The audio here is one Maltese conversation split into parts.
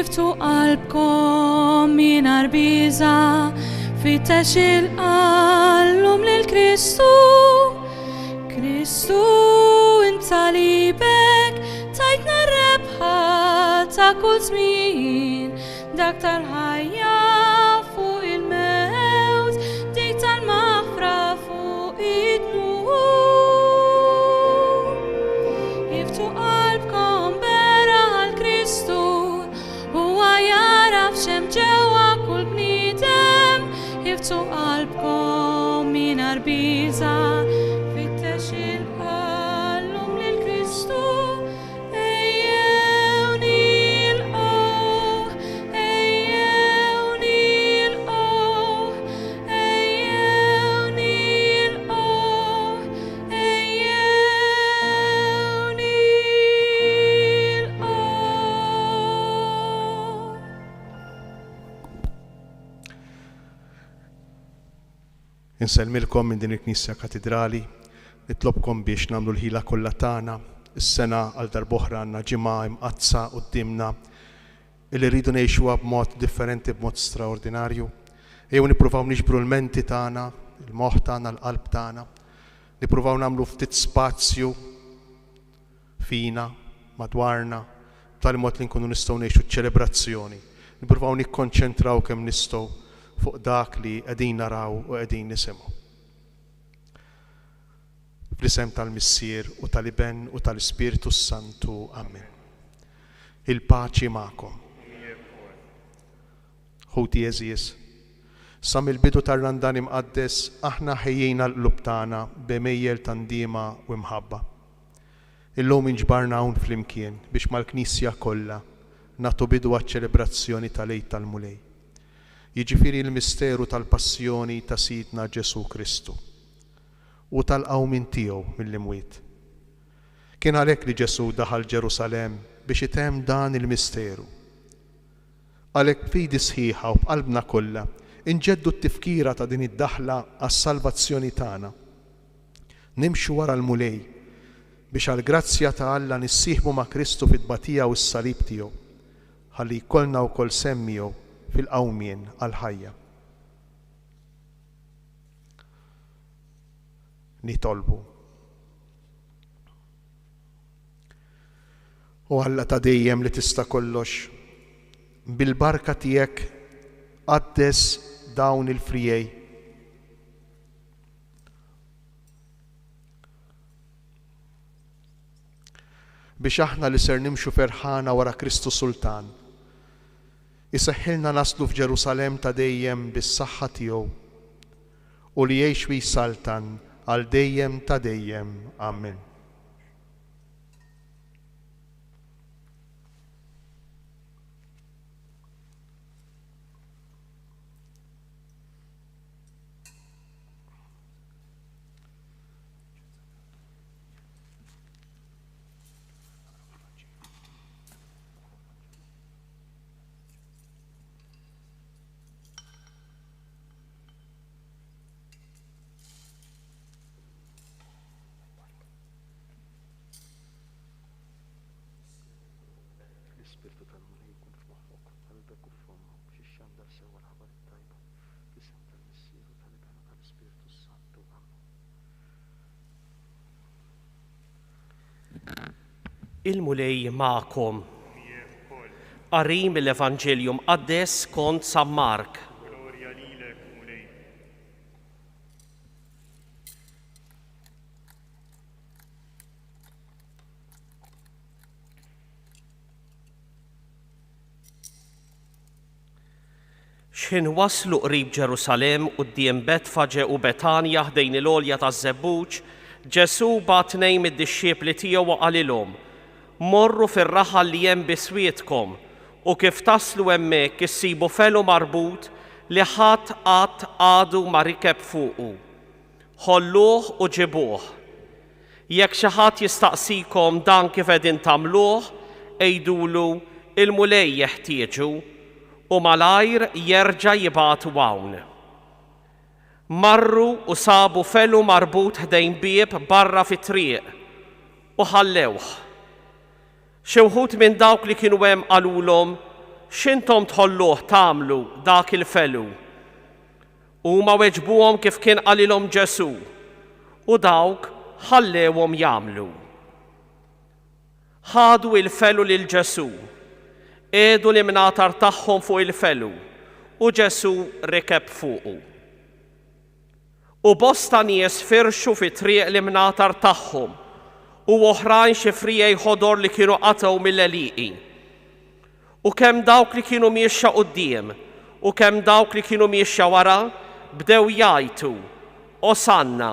jiftu qalbkom mingħajr biża, fittex il-qalbhom lil Kristu. Kristu intalibek tajtna rebħa ta' kull żmien, dak tal-ħajja fuq il-mewt, dik tal-maħfra fuq id-dmur. Jiftu qalbkom bera għal-Kristu, huwa jaraf x'hemm ġewwa kull bniedem. Jiftu qalbkom mingħajr biża, fittex il-qalbhom lil Kristu. Insellmilkom minn din il-Knisja Katedrali, nitlobkom biex nagħmlu l-ħila kollha tagħna. Is-sena għal darb'oħra għandna ġimgħa imqazza qudiemna illi rridu ngħixuha b'mod differenti, b'mod straordinarju. Ejjew nippruvaw niġbru l-menti tagħna, il-moħħ tagħna, l-qalb tagħna, nippruvaw nagħmlu ftit spazju fina, madwarna, b'tali mod li nkunu nistgħu ngħixu ċ-ċelebrazzjoni. Nippruvaw nikkonċentraw kemm nistgħu fuq dak li qegħdin naraw u qegħdin nisimgħu. Fl-isem tal-Missier u tal-Iben u tal-Ispiritu Santu. Amen. Il-paċi magħkom. Ħuti eżies, sa mill-bidu tar-Randan imqaddes aħna ħejjejna l-qlub tagħna b'mejjel ta' ndiema u mħabba. Illum inġbarna hawn flimkien biex mal-Knisja kollha nagħtu bidu għaċ-ċelebrazzjoni tal-Għid tal-Mulej. Jiġifieri l-misteru tal-passjoni ta' Sidna Ġesu Kristu u tal-qawmin tiegħu mill-imwiet. Kien għalhekk li Ġesu daħal Ġerusalemm biex itemm dan il-misteru. Għalhekk fidi sħiħa u b'qalbna kollha inġeddu t-tifkira ta' din id-daħla għas-salvazzjoni tagħna. Nimxu wara l-mulej biex għall-grazzja ta' Alla nissieħbu ma' Kristu fit-tbatija u s-salib tiegħu ħalli jkollna wkoll semm miegħu fil-qawmien għall-ħajja. Nitolbu. U Alla ta' dejjem li tista' kollox, bil-barka tiegħek qaddes dawn il-frijej. Biex aħna li ser nimxu ferħana wara Kristu Sultan, iseħħilna naslu f'Ġerusalemm ta' dejjem bis-saħħa tiegħu u li jgħix wi saltan għal dejjem ta' dejjem. Amen. Il-mulej magħkom. Qari mill-Evanġelju mqaddes skont San Mark. Glorja lilek, mulej. X'inwasslu qrib Ġerusalemm quddiem Betfaġe u Betanja ħdejn il-għolja taż-Żebbuġ, Ġesu bagħat tnejn mid-dixxiepli tiegħu u qalilhom: morru fir-raħal li hemm biswietkom u kif taslu hemmhekk issibu felu marbut li ħadd qatt għadu ma rikeb fuqu. Ħolluh u ġibuh. Jekk xi ħadd jistaqsikom dan kif qegħdin tagħmluh, għejdulu il-mulej jeħtieġu u malajr jerġa' jibgħatu hawn. Marru u sabu felu marbut ħdejn bieb barra fit-triq u ħallewh. Xi wħud minn dawk li kienu hemm qalulhom: x'intom tħolluh tagħmlu dak il-felu? Huma weġbuhom kif kien qalilhom Ġesu u dawk ħallewhom jagħmlu. Ħadu il-felu lil Ġesu, edu l-imnatar tagħhom fuq il-felu u Ġesu rikeb fuqu. U bosta nies firxu fi triq l-imnatar tagħhom u oħrajn xi frijej ħodor li kienu qatgħu mill-għeliqi. U kemm dawk li kienu miexxa quddiem u kemm dawk li kienu miexxa wara bdew jgħidu Osanna,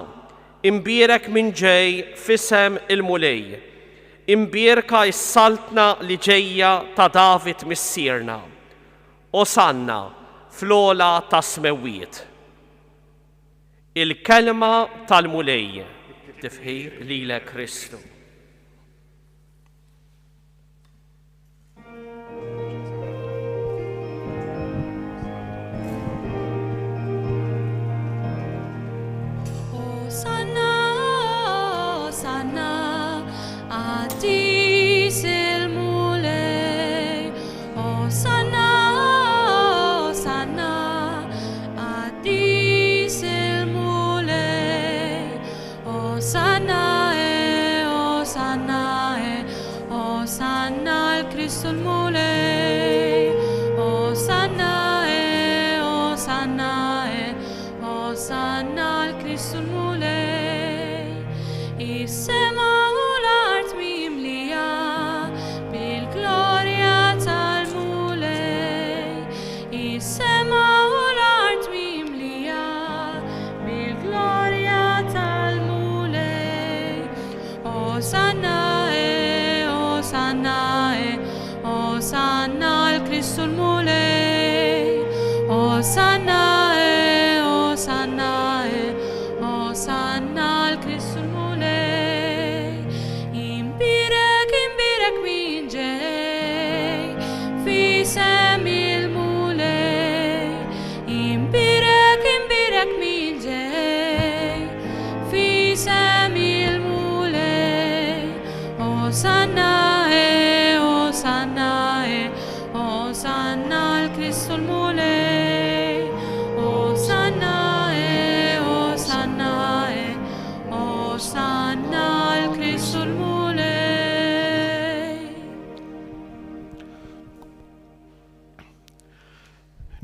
imbierek min ġej f'isem il-mulej, imbierka s-saltna li ġejja ta' David missierna, Osanna fl-ola ta' smewiet. Il-kelma tal-mulej, tifħir lilek Kristu.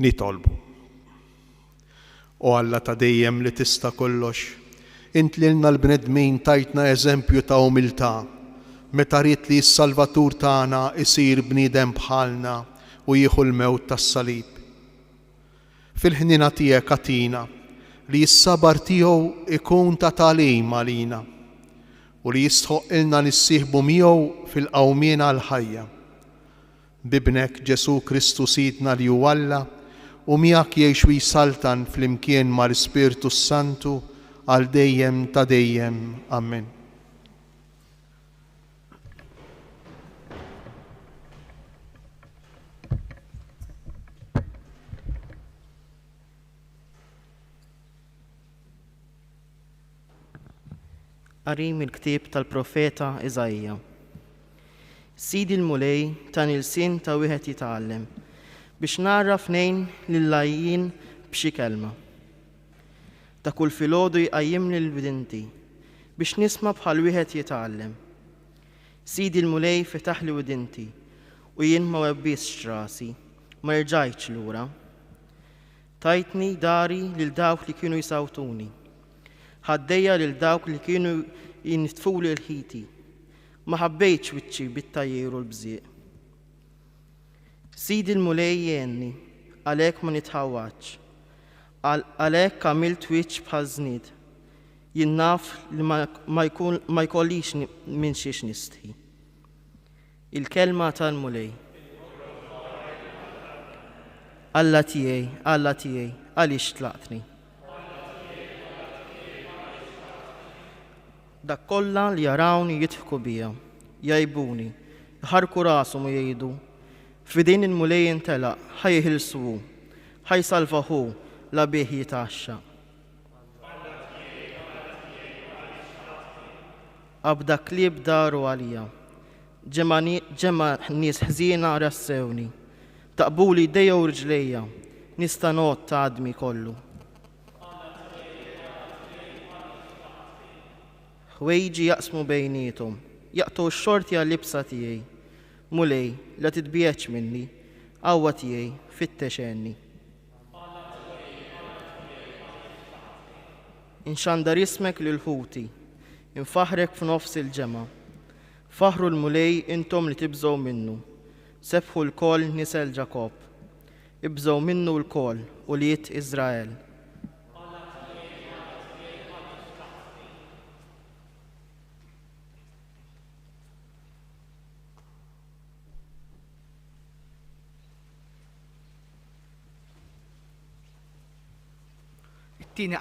Nitolbu. O Alla ta' dejjem li tista' kollox, int lilna l-bnedmin tajtna eżempju ta' umiltà, meta rid li s-Salvatur tagħna isir bniedem bħalna u jieħu l-mewt tas-salib. Fil-ħnina tiegħek għatina li s-sabar tiegħu ikun ta' tagħlim għalina u li jistħoq ilna nissieħbu miegħu fil-qawmiena l-ħajja. Bibnek Ġesu Kristu Sidna li hu Alla u miegħek jgħix u jsaltan flimkien mal-Ispirtu Santu għal dejjem ta' dejjem. Amen. Qarim il-ktieb tal-profeta Iżajja. Sidi l-mulej tan il-sin ta' wieħed jitgħallem biex narraf nejn lill-lajjin b'xi kelma. Ta' kull filgħodu jqajjimni l-widinti biex nisma' bħal wieħed jitgħallem. Sidi l-mulej fetaħ li widinti u jien ma webbisx rasi, ma rġajtx lura. Tajtni dari lil dawk li kienu jsawtuni, ħaddejja lil dawk li kienu jinitfuli l-ħiti, ma ħabbejtx wiċċi bit-tajjir u l-bżieq. Sidi l-mulej jenni, għalhekk ma nitħawwaġġ, għalhekk għamilt wiċċ bħal żnied, jien naf li ma jkollix minn xiex nistħi. Il-kelma tal-mulej. Alla tiegħi, għaliex tlaqtni. Dak kollha li jarawni jidħku bija, jajbuni, jħarku rashom u jgħidu, f'idejn il-mulej intelaq, ħajħilsuhu, ħajsalvaħu la bih jitaxxa. Abda klieb daru għalija, ġema nies ħżiena rassewni, taqbuli jdejja u rijlejja, nista' noqgħod ta' għadmi kollu. Ħwejġi jaqsmu bejniethom, jaqtgħu x-xorti għall-libsa tiegħi, mulej la titbieċ minni, qawwa tiegħi fittex għenni. Inxandar ismek lil ħuti, infaħrek f'nofs il-ġemgħa. Faħru l-mulej intom li tibżgħu minnu, sebħu l-kol nisel Ġakob, ibżgħu minnu l-kol u liet Iżrael. It-tieni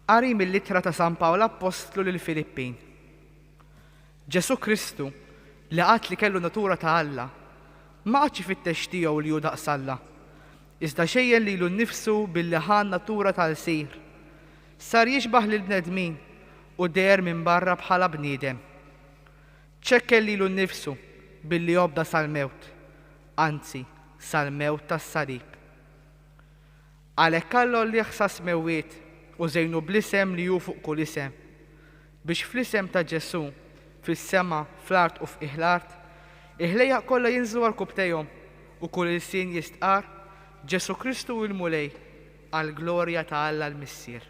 qari mill-ittra ta' San Pawla Apostlu lil Filippin. Ġesu Kristu li qatt li kellu natura ta' Alla ma qatx ifittex tiegħu li hu daqs Alla, iżda xejjen lilu nnifsu billi ħan natura tal-sir. Sar jixbaħ lil bnedmin u der minn barra bħala bniedem. ċekkel lilu nnifsu billi jobda sal-mewt, anzi sal-mewt tas-salib. Għalhekk kallu li ħsas mewwiet u żejnu bl-isem li hu fuq kull isem, biex fl-isem ta' Ġesu fis-sema, fl-art u f'iħl-art, iħlejja kollha jinżlu għall-kubtejhom u kull ilsien jistqar Ġesu Kristu l-mulej għall-glorja ta' Alla l-Missier.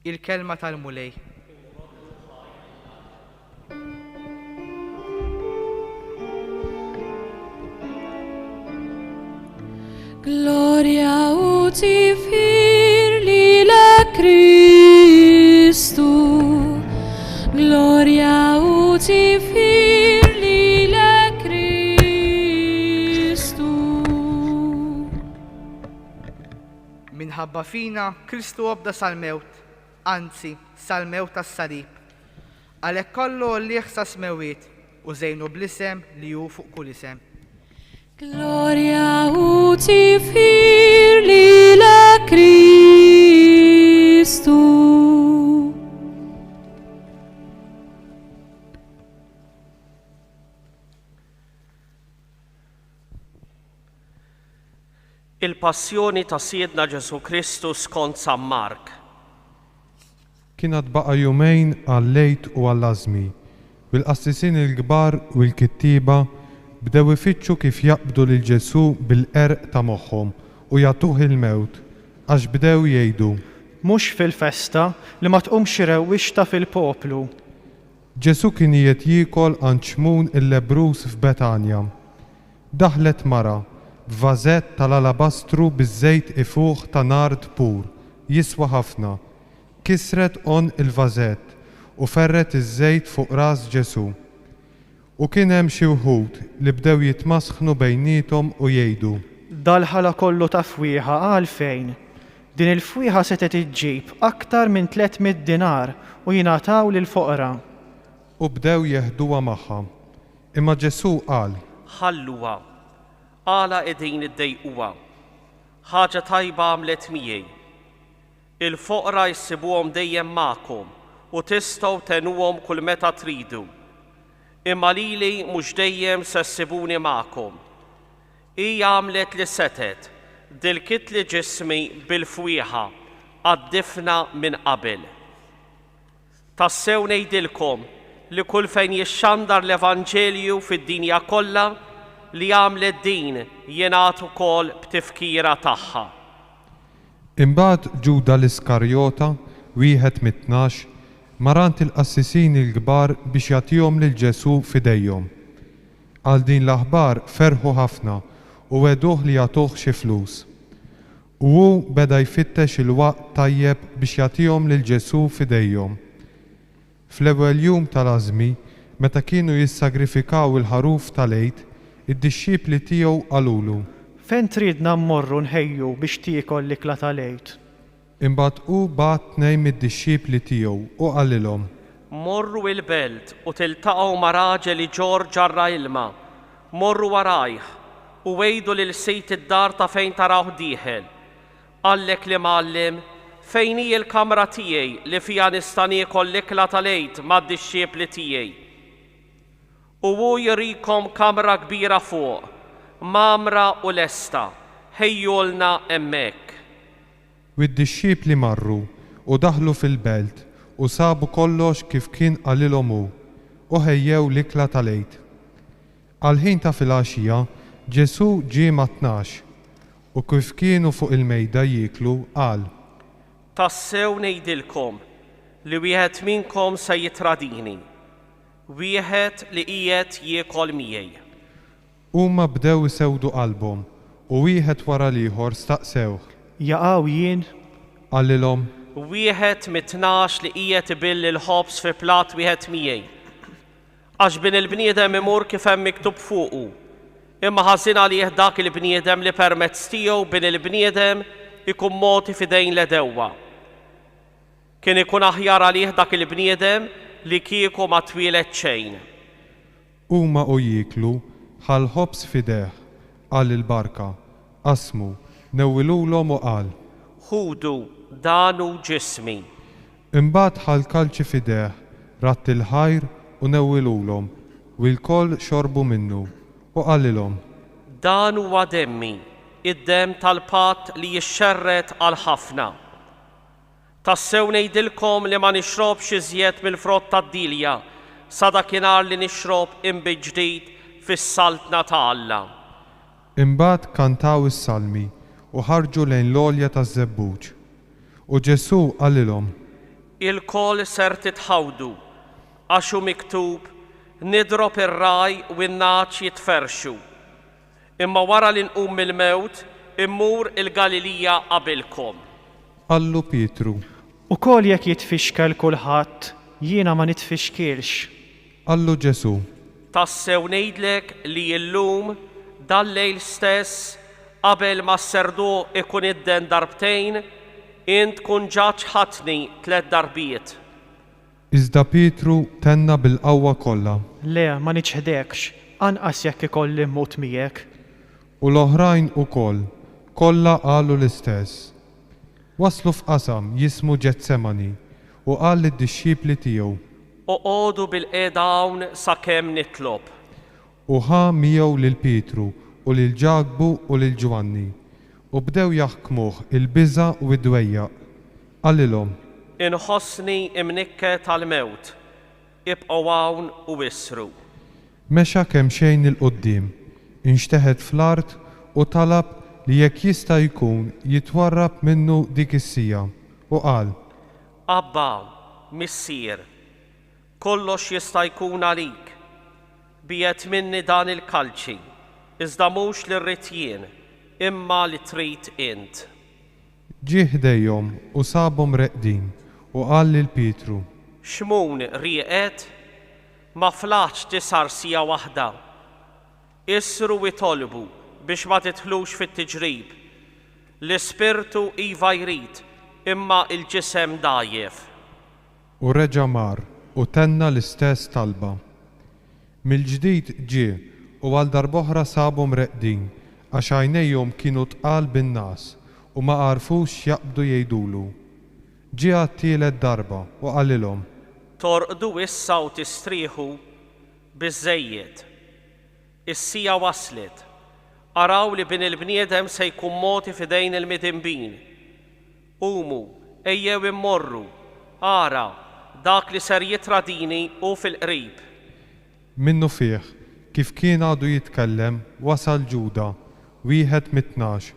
Il-kelma tal-mulej. Gloria utifir lilek Kristu, Gloria utifir lilek Kristu. Minħabba fina Kristu obda sal-mewt, anzi sal-mewt tas-salib. Għalhekk kollu li ħsas mewwiet u żejnu bl-isem li hu fuq kull isem. Gloria utifir lilek Kristu. Il-passjoni ta' Siedna Ġesu Kristu skont San Mark. Kienet baqa' jumejn għal-lejt u għall-għażmi, bil-qassisin il-kbar u l-kittiba bdew ifittxu kif jaqbdu lil Ġesu bil-qerq ta' moħħhom u jagħtuh il-mewt, għax bdew jgħidu: Mhux fil-festa li ma tqumx rewwixta fil-poplu. Ġesu kien jiet jiekol għand xmun il-lebrus f'Betanja. Daħlet mara b'vażett tal-alabastru biż-żejt ifuħ ta' nard pur, jiswa ħafna. Kisret on il-vażett u ferret iż-żejt fuq ras Ġesu. U kien hemm xi wħud li bdew jitmasħnu bejniethom u jgħidu: Dal-ħala kollu ta' fwieħa għalfejn. Din il-fwieħa setet iġġib aktar minn 300 dinar u jingħataw lill-foqra. U bdew jeħduha magħha. Imma Ġesu qal: Ħalluha, għala qegħdin iddejquha. Ħaġa tajba għamlet miegħi. Il-foqra jsibuhom dejjem magħkom u tistgħu tenuhom kull meta tridu. Imma lili mhux dejjem se ssibuni magħkom. Hija għamlet li setet, dilkit li ġismi bil-fwieħa għad-difna minn qabel. Tassew ngħidilkom li kull fejn jixxandar l-Evanġelju fid-dinja kollha li għamlet din jingħat ukoll b'tifkira tagħha. Imbagħad Ġuda l-Iskarjota, wieħed mit-tnax, marant il-qassisin il-kbar biex jagħtihom lil Ġesu f'idejhom. Għal din l-aħbar ferħu ħafna u weduh li jagħtuh xi flus. U hu beda jfittex il-waqt tajjeb biex jagħtihom lil Ġesu f'idejhom. Fl-ewwel jum tal-għażmi, meta kienu jissagrifikaw il-ħaruf tal-għid, id-dixxiepli tiegħu qalulu: Fejn tridna mmorru nħejju biex tiekol l-ikla tal-għid? Imbagħad hu bagħat tnejn mid-dixxiepli tiegħu u qalilhom: Morru il-belt u tiltaqgħu ma' raġel li ġor ġarra ilma. Morru warajh u wejdu lil sejt id-dar ta' fejn taraw dieħel. Għallek li Mallim, fejn hi l-kamra tiegħi li fiha nista' niekol l-ikla tal-għid mad-dixxiepli tiegħi. U hu jirikom kamra kbira fuq, mamra u lesta, ħejjulna emmek. Wid-dixxiep li marru u daħlu fil-belt u sabu kollox kif kien qalilhom hu u ħejjew l-ikla tal-għid. Għal-ħin ta' filgħaxija Ġesu ġie ma' 12 u kif kienu fuq il-mejda jieklu qal: Tassew ngħidilkom li wieħed minnkom se jitradini, wieħed li qiegħed jiekol miegħi. Huma bdew isewdu qalbhom u wieħed wara l-ieħor staqsewh. Jaqgħu jien? Għallilhom: Wieħed mit-12 li qiegħed ibilli l-ħobs fi plat wieħed miegħi. Għax bin il-bniedem imur kif hemm miktub fuqu, imma ħażin għalih dak il-bniedem li permezz tiegħu bin il-bniedem ikun moti f'idejn l-edewwa. Kien ikun aħjar għalih dak il-bniedem li kieku ma twieled xejn. Huma u jieklu ħal-ħobs f'idejh qal il-barka, qasmu, newwilulhom u qal: Ħudu danu ġismi. Imbagħad ħal-kalċi f'idejh, ratt il-ħajr u newwilulhom u l-koll xorbu minnu u qalilhom: Dan huwa demmi, id-dem tal-patt li jixxerret għal ħafna. Tassew ngħidilkom li ma nixrobx iżjed mill-frott tad-dilja sa dakinhar li nixrob imbiġdid fis-saltna ta' Alla. Imbagħad kantaw is-salmi u ħarġu lejn l-għolja taż-żebbuġ. U Ġesu qalilhom: Il-koll ser titħawdu, għax hu miktub nidrob ir-raj u n-naċ jitferxu. Imma wara li nqum mill-mewt immur il-Galilija qabilkom. Qallu Pietru: Ukoll jekk jitfixkel kulħadd, jiena ma nitfixkelx. Qallu Ġesu: Tassew ngħidlek li llum dal-lejl stess qabel ma s-serdu ikun idden darbtejn, int tkun ġaġ ħatni 3 darbiet. Iżda Pietru tenna bil-qawwa kollha. Le, ma niċħdekx, anqas jekk ikolli mmut miegħek. U l-oħrajn ukoll kollha qalu l-istess. Waslu f'qasam jismu Ġetsemani u qal lid-dixxiepli tiegħu: Oqogħdu bil-qiegħda hawn sakemm nitlob. U ħa miegħu lil Pietru u lil Ġakbu u lil Ġwanni u bdew jaħkmuh il-biża' u id-dwejjaq. Qalilhom: Inħossni imnikke tal-mewt, ibqgħu hawn u issru. Mexa kemm xejn il-qudiem, inxteħed fl-art u talab li jekk jista' jkun jitwarrab minnu dik is-sija u qal: Abba, missier, kollox jista' jkun għalik. Biet minni dan il-kalċi, iżda mhux li rrid jien, imma li trid int. Ġie ħdejhom u sabhom reqdin u qal lil Pietru: Xmun rieqed? Ma flaħx tisar sija waħda. Issru jitolbu biex ma titħlux fit-tiġrib. L-ispirtu iva jrid, imma il-ġisem dajjef. U reġa' mar u tenna l-istess talba. Mill-ġdid ġie u għal darb'oħra sabhom reqdin għax għajnejhom kienu tqal bin-nas u ma għarfux x'jaqbdu jgħidulu. Ġie għat-tielet darba u qalilhom: Torqdu issa u tistrieħu biżżejjed. Is-sija waslet. Araw li bin il-bniedem se jkun moti f'idejn il-midinbin. Qumu, ejjew immorru, ara, dak li ser jitradini u fil-qrib. Minnu fih, kif kien għadu jitkellem, wasal Ġuda, wieħed mit-12,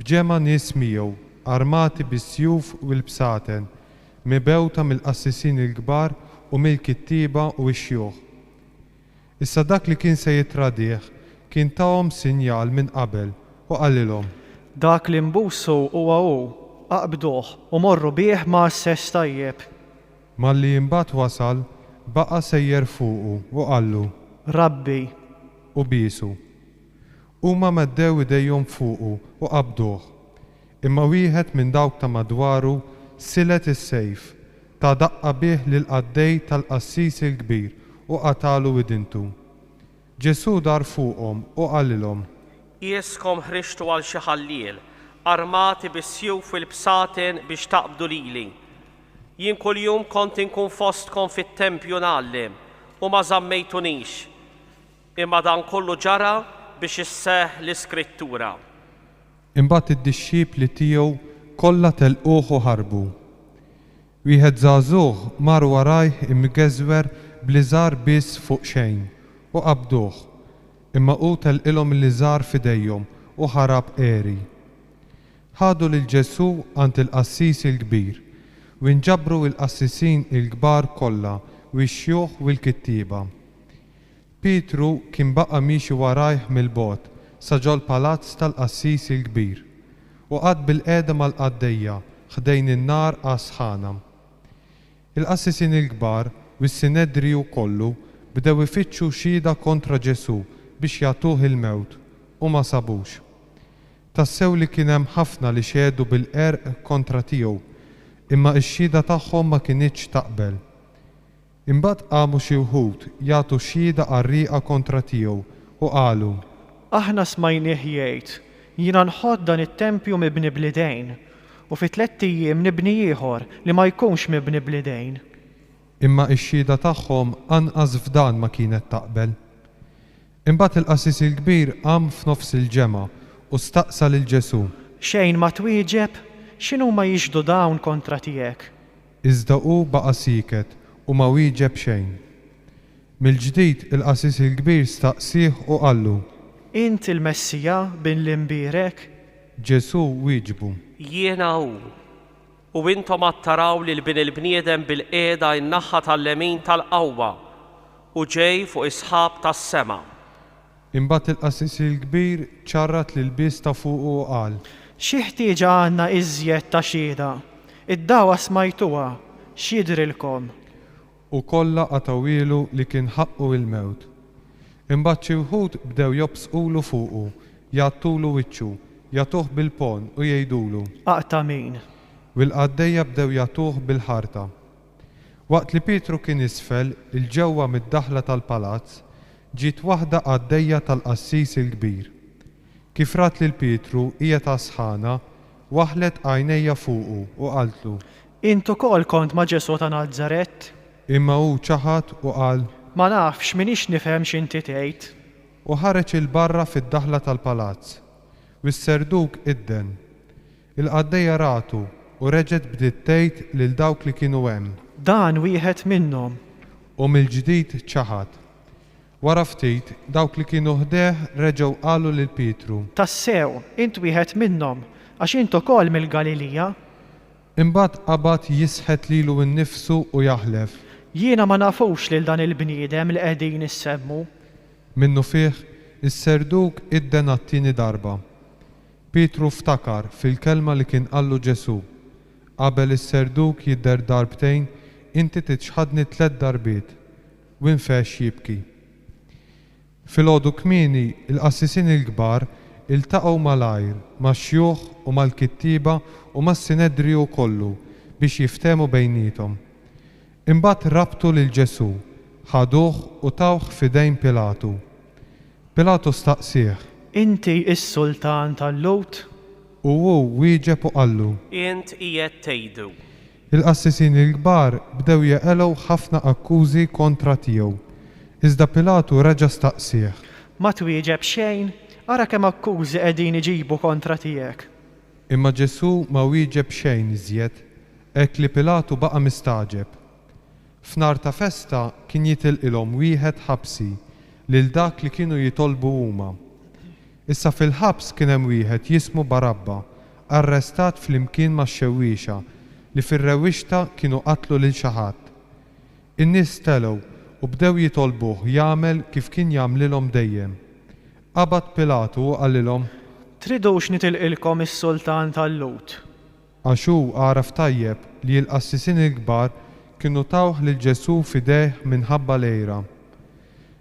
bġema nies miegħu, armati bis-sjuf u l-bsaten, mibewta mill-qassisin il-kbar u mill-kittiba u x-xjuħ. Issa dak li kien se jitradih kien tawhom sinjal minn qabel u qalilhom: Dak li mbussu huwa hu, aqbduh u morru bih ma' s-sess tajjeb. Malli imbagħad wasal, baqa' sejjer fuqu u qallu: Rabbi. U bisu. Huma meddew idejhom fuqu u qabduh. Imma wieħed minn dawk ta' madwaru silet is-sejf ta' daqqa bih lil qaddej tal-qassis il-kbir u qatalu widintu. Ġesu dar fuqhom u qalilhom: Jieskom ħriġtu għal xi ħalliel, armati bis-sjuf u l-bsaten biex taqbdu lili. Jien kuljum kont inkun fostkom fit-tempju nagħllem u ma żammejtunix, Imma dan kollu ġara biex isseħ l-iskrittura. Imbagħad id-dixxipli tiegħu kollha telquh u ħarbu. Wieħed żagħżugħ mar warajh imgeżwer bliżar biss fuq xejn u qabduh, imma hu telqilhom l-liżar f'idejhom u ħarab qeri. Ħadu lil Ġesu għand il-qassisi l-kbir u nġabru l-qassisin il-kbar kollha u x-xjuħ u l-kittieba. Pietru kien baqa' miexi warajh mill-bogħod sa ġol palazz tal-qassisi l-kbir u qad bil-qiegħda mal-qaddejja ħdejn in-nar għasħana. Il-qassisin il-kbar u s-Sinedriju kollu bdew ifittxu xhieda kontra Ġesu biex jagħtuh il-mewt u ma sabux. Tassew li kien hemm ħafna li xedu bil-qerq kontra tiegħu, imma x-xhieda tagħhom ma kinitx taqbel. Imbagħad qamu xi wħud jagħtu xhieda qarrieqa kontra tiegħu u qalu: Aħna smajnieh jgħid, jiena nħodd dan it-tempju mibni bl-idejn u fi 3 ijiem nibni ieħor li ma jkunx mibni bl-idejn. Imma x-xhieda tagħhom anqas f'dan ma kienet taqbel. Imbagħad il-qassis il-kbir qam f'nofs il-ġemgħa u staqsa lil Ġesu: Xejn ma twieġeb, x'inhuma jixhdu dawn kontra tiegħek? Iżda hu baqa' siket u ma wieġeb xejn. Mill-ġdid il-qassis il-kbir staqsih u qallu: Int il-Messija bin l-imbierek? Ġesu wieġbu: Jiena hu. U intom attaraw li l-bin il-bniedem bil-qiegħda in-naħa tal-lemin tal-qawwa u ġej fuq isħab tas-sema. Imbagħad il-qassis il-kbir ċarrat lil biss ta' fuq u qal: Xi ħtieġa għandna iżjed ta' xhieda? Id-dawa smajtuha, x'jidrilkom? U kollha qatawilu li kien ħaqqu il-mewt. Imbagħad xi wħud bdew jobsqulu fuqu, jagħtulu wiċċu, jagħtuh bil-pon u jgħidulu: Aqta' min? U l-qaddejja bdew jagħtuh bil-ħarta. Waqt li Pietru kien isfel il-ġewwa mid-daħla tal-palazz, ġiet waħda qaddejja tal-qassis il-kbir. Kif rat lil Pietru hija tasħana, waħlet għajnejja fuqu u qaltlu: Int ukoll kont ma' Ġesu ta' Nażarett? Imma hu ċaħad u qal: Ma nafx minix nifhem x'inti tgħid. U ħareġ il-barra fid-daħla tal-palazz. U s-serduk idden. Il-qaddejja ratu u reġgħet bdiet tgħid lil dawk li kienu hemm: Dan wieħed minnhom. U mill-ġdid ċaħad. Wara ftit dawk li kienu ħdeh reġgħu qalu lil Pietru: Tassew, int wieħed minnhom, għax int ukoll mill-Galilija. Imbagħad qabad jisħet lilu nnifsu u jaħlef: Jiena ma nafux lil dan il-bniedem li qegħdin issemmu. Minnu fih is-serduk idden għat-tieni darba. Pietru ftakar fil-kelma li kien qallu Ġesu: Qabel is-serduk jidher darbtejn, inti titxħadni 3 darbiet, u infex jibki. Filgħodu kmieni il-qassisin il-kbar iltaqgħu malajr max-xjuħ u mal-kittiba u mas-Sinedriju kollu biex jiftehmu bejniethom. Imbagħad rabtu lil Ġesu, ħaduh u tawh f'idejn Pilatu. Pilatu staqsih: Inti is-Sultan tal-Lut? U hu wieġeb u qallu: Int qiegħed tgħidu. Il-qassisin il-kbar bdew jeqelgħu ħafna akkużi kontra tiegħu. Iżda Pilatu reġa' staqsih: Ma twieġeb xejn? Ara kemm akkużi qegħdin iġibu kontra tiegħek. Imma Ġesu ma wieġeb xejn iżjed, hekk li Pilatu baqa' mistaġeb. F'nar ta' festa kien jitilqilhom wieħed ħabsi lil dak li kienu jitolbu huma. Issa fil-ħabs kien hemm wieħed jismu Barabba, arrestat flimkien max-xewwiexa li fir-rewwixta kienu qatlu lil xi ħadd. In-nies telgħu u bdew jitolbuh jagħmel kif kien jagħmlilhom dejjem. Qabad Pilatu u qalilhom: Tridux nitilqilkom is-Sultan tal-Lut. Għax hu għaraf tajjeb li l-qassisin il-kbar kienu tawh lil Ġesu f'idejh minħabba lejra.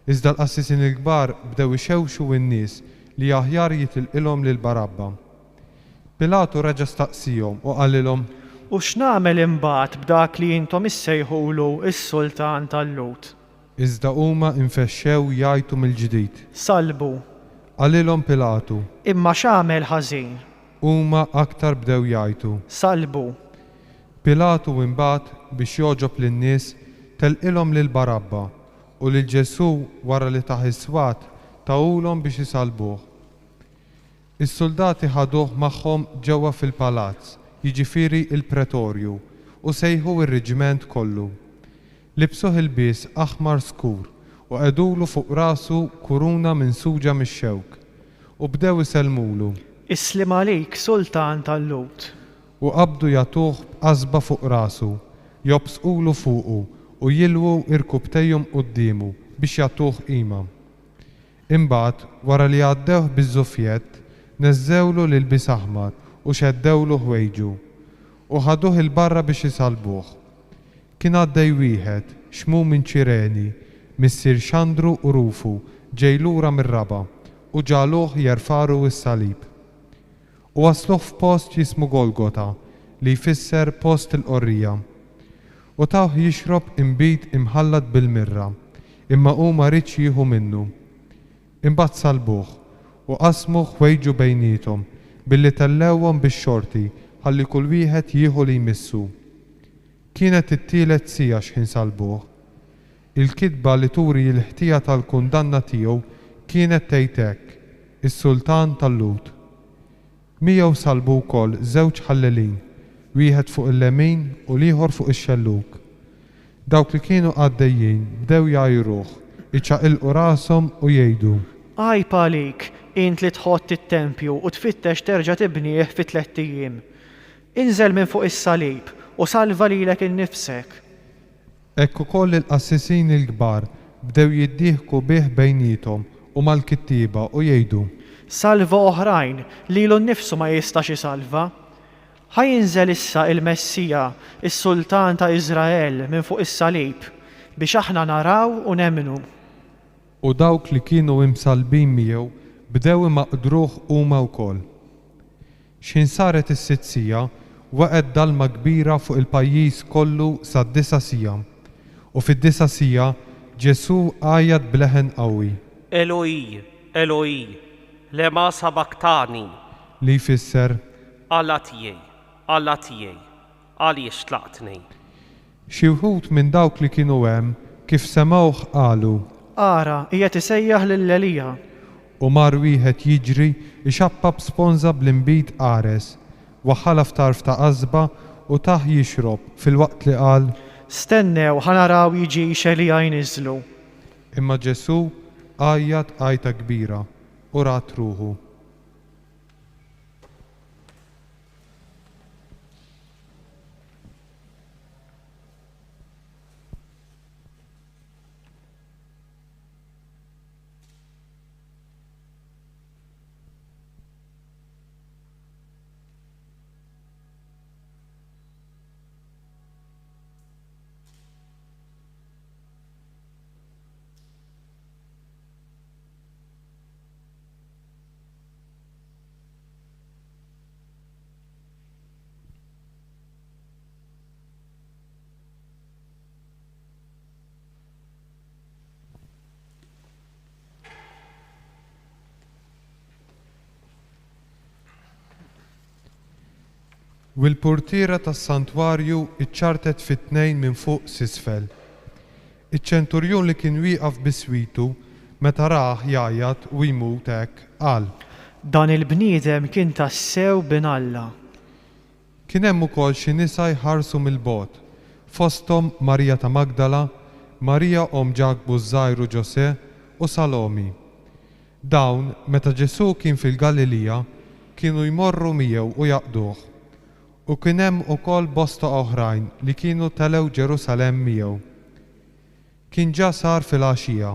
Iżda l-qassisin il-kbar bdew ixewxu n-nies li aħjar jitilqilhom lil Barabba. Pilatu reġa' staqsihom u qalilhom: U x'nagħmel imbagħad b'dak li intom issejħulu is-Sultan tal-Lut? Iżda huma infexxew jgħidu mill-ġdid: Salbu. Qalilhom Pilatu: Imma x'għamel ħażin? Huma aktar bdew jgħidu: Salbu. Pilatu imbagħad biex joġob lin-nies telqilhom lil Barabba u lil Ġesu wara li taħ is-swat tawulhom biex isalbuh. Is-soldati ħaduh magħhom ġewwa fil-palazz, jiġifieri il-pretorju, u sejħu ir-reġiment kollu. Libsuh il-bies aħmar skur u qegħdulu fuq rasu kuruna minsuġa mix-xewk u bdew isellmulu. Islim għalik, Sultan tal-Lut. U qabdu jagħtuh b'qasba fuq rasu, jobsqulu fuqu u jilwu irkubtejhom qudiemu biex jagħtuh qima. Imbagħad wara li għaddewh biż-żufjett neżżewlu l-ilbies aħmar u xeddewlu ħwejġu u ħaduh il-barra biex isalbuh. Kien għaddej wieħed xmu minn Ċireni, missier Xandru u Rufu ġej lura mir-Raba u ġaluh jerfaru s-salib. U wasluh f'post jismu Golgota li jfisser post il-qorrija. U tawh jixrob imbit imħallat bil-mirra, imma hu ma ridx jieħu minnu. Imbagħad salbuh u qasmu ħwejġu bejniethom billi tellewhom bix-xorti ħalli kull wieħed jieħu li jmissu. Kienet it-tielet sija x'ħin salbuh. Il-kitba li turi l-ħtija tal-kundanna tiegħu kienet tgħid hekk: is-Sultan tal-Lut. Miegħu salbu wkoll żewġ ħallelin, wieħed fuq il-lemin u l-ieħor fuq ix-xelluk. Dawk li kienu għaddejjin bdew jgħajruh, iċċaqilqu rashom u jgħidu: Għajb għalik, int li tħodd it-tempju u tfittex terġa' tibnieh fi 3 ijiem. Inżel minn fuq is-salib u salva lilek innifsek. Hekk ukoll il-qassisin il-kbar bdew jiddieħku bih bejniethom u mal-kittieba u jgħidu: Salva oħrajn li l-nifsu ma jistax isalva. Ħajinżel issa il-Messija, is-Sultan ta' Iżrael minn fuq is-salib biex aħna naraw u nemmnu. U dawk li kienu imsalbin miegħu bdew imaqdruh huma wkoll. X'in saret is-sitt waqgħet dalma kbira fuq il-pajjiż kollu sad-9 sija. U fid-9 sija Ġesu għajjad bleħen qawwi. Eloi, Eloi, lema sabaktani. Li jfisser: Alla tiegħi, Alla tiegħi, għaliex tlaqtni. Xi wħud minn dawk li kienu hemm kif semgħuh qalu: Ara, qiegħed isejjaħ lil-Elija. U mar wieħed jiġri ixappab sponża bl-imbit qares, waħħala f'tarf ta' qasba u taħ jixrob fil-waqt li qal: Stennew ħanaraw jiġi Elija jniżlu. Imma Ġesu għajjad għajta kbira u rat ruħu. U l-portiera tas-santwarju iċċartet fit-tnejn minn fuq s'isfel. Iċ-ċenturjun li kien wieqaf biswitu meta rah jgħajjad u jmut hekk qal: Dan il-bniedem kien tassew bin Alla. Kien hemm ukoll xi nisa jħarsu mill-bogħod, fosthom Marija ta' Magdala, Marija om Ġakbu żgħir u Ġosè u Salomi. Dawn meta Ġesu kien fil-Galilija kienu jmorru miegħu u jaqduh. U kien hemm ukoll bosta oħrajn li kienu telew Ġerusalemm miegħu. Kien ġa sar fil-għaxija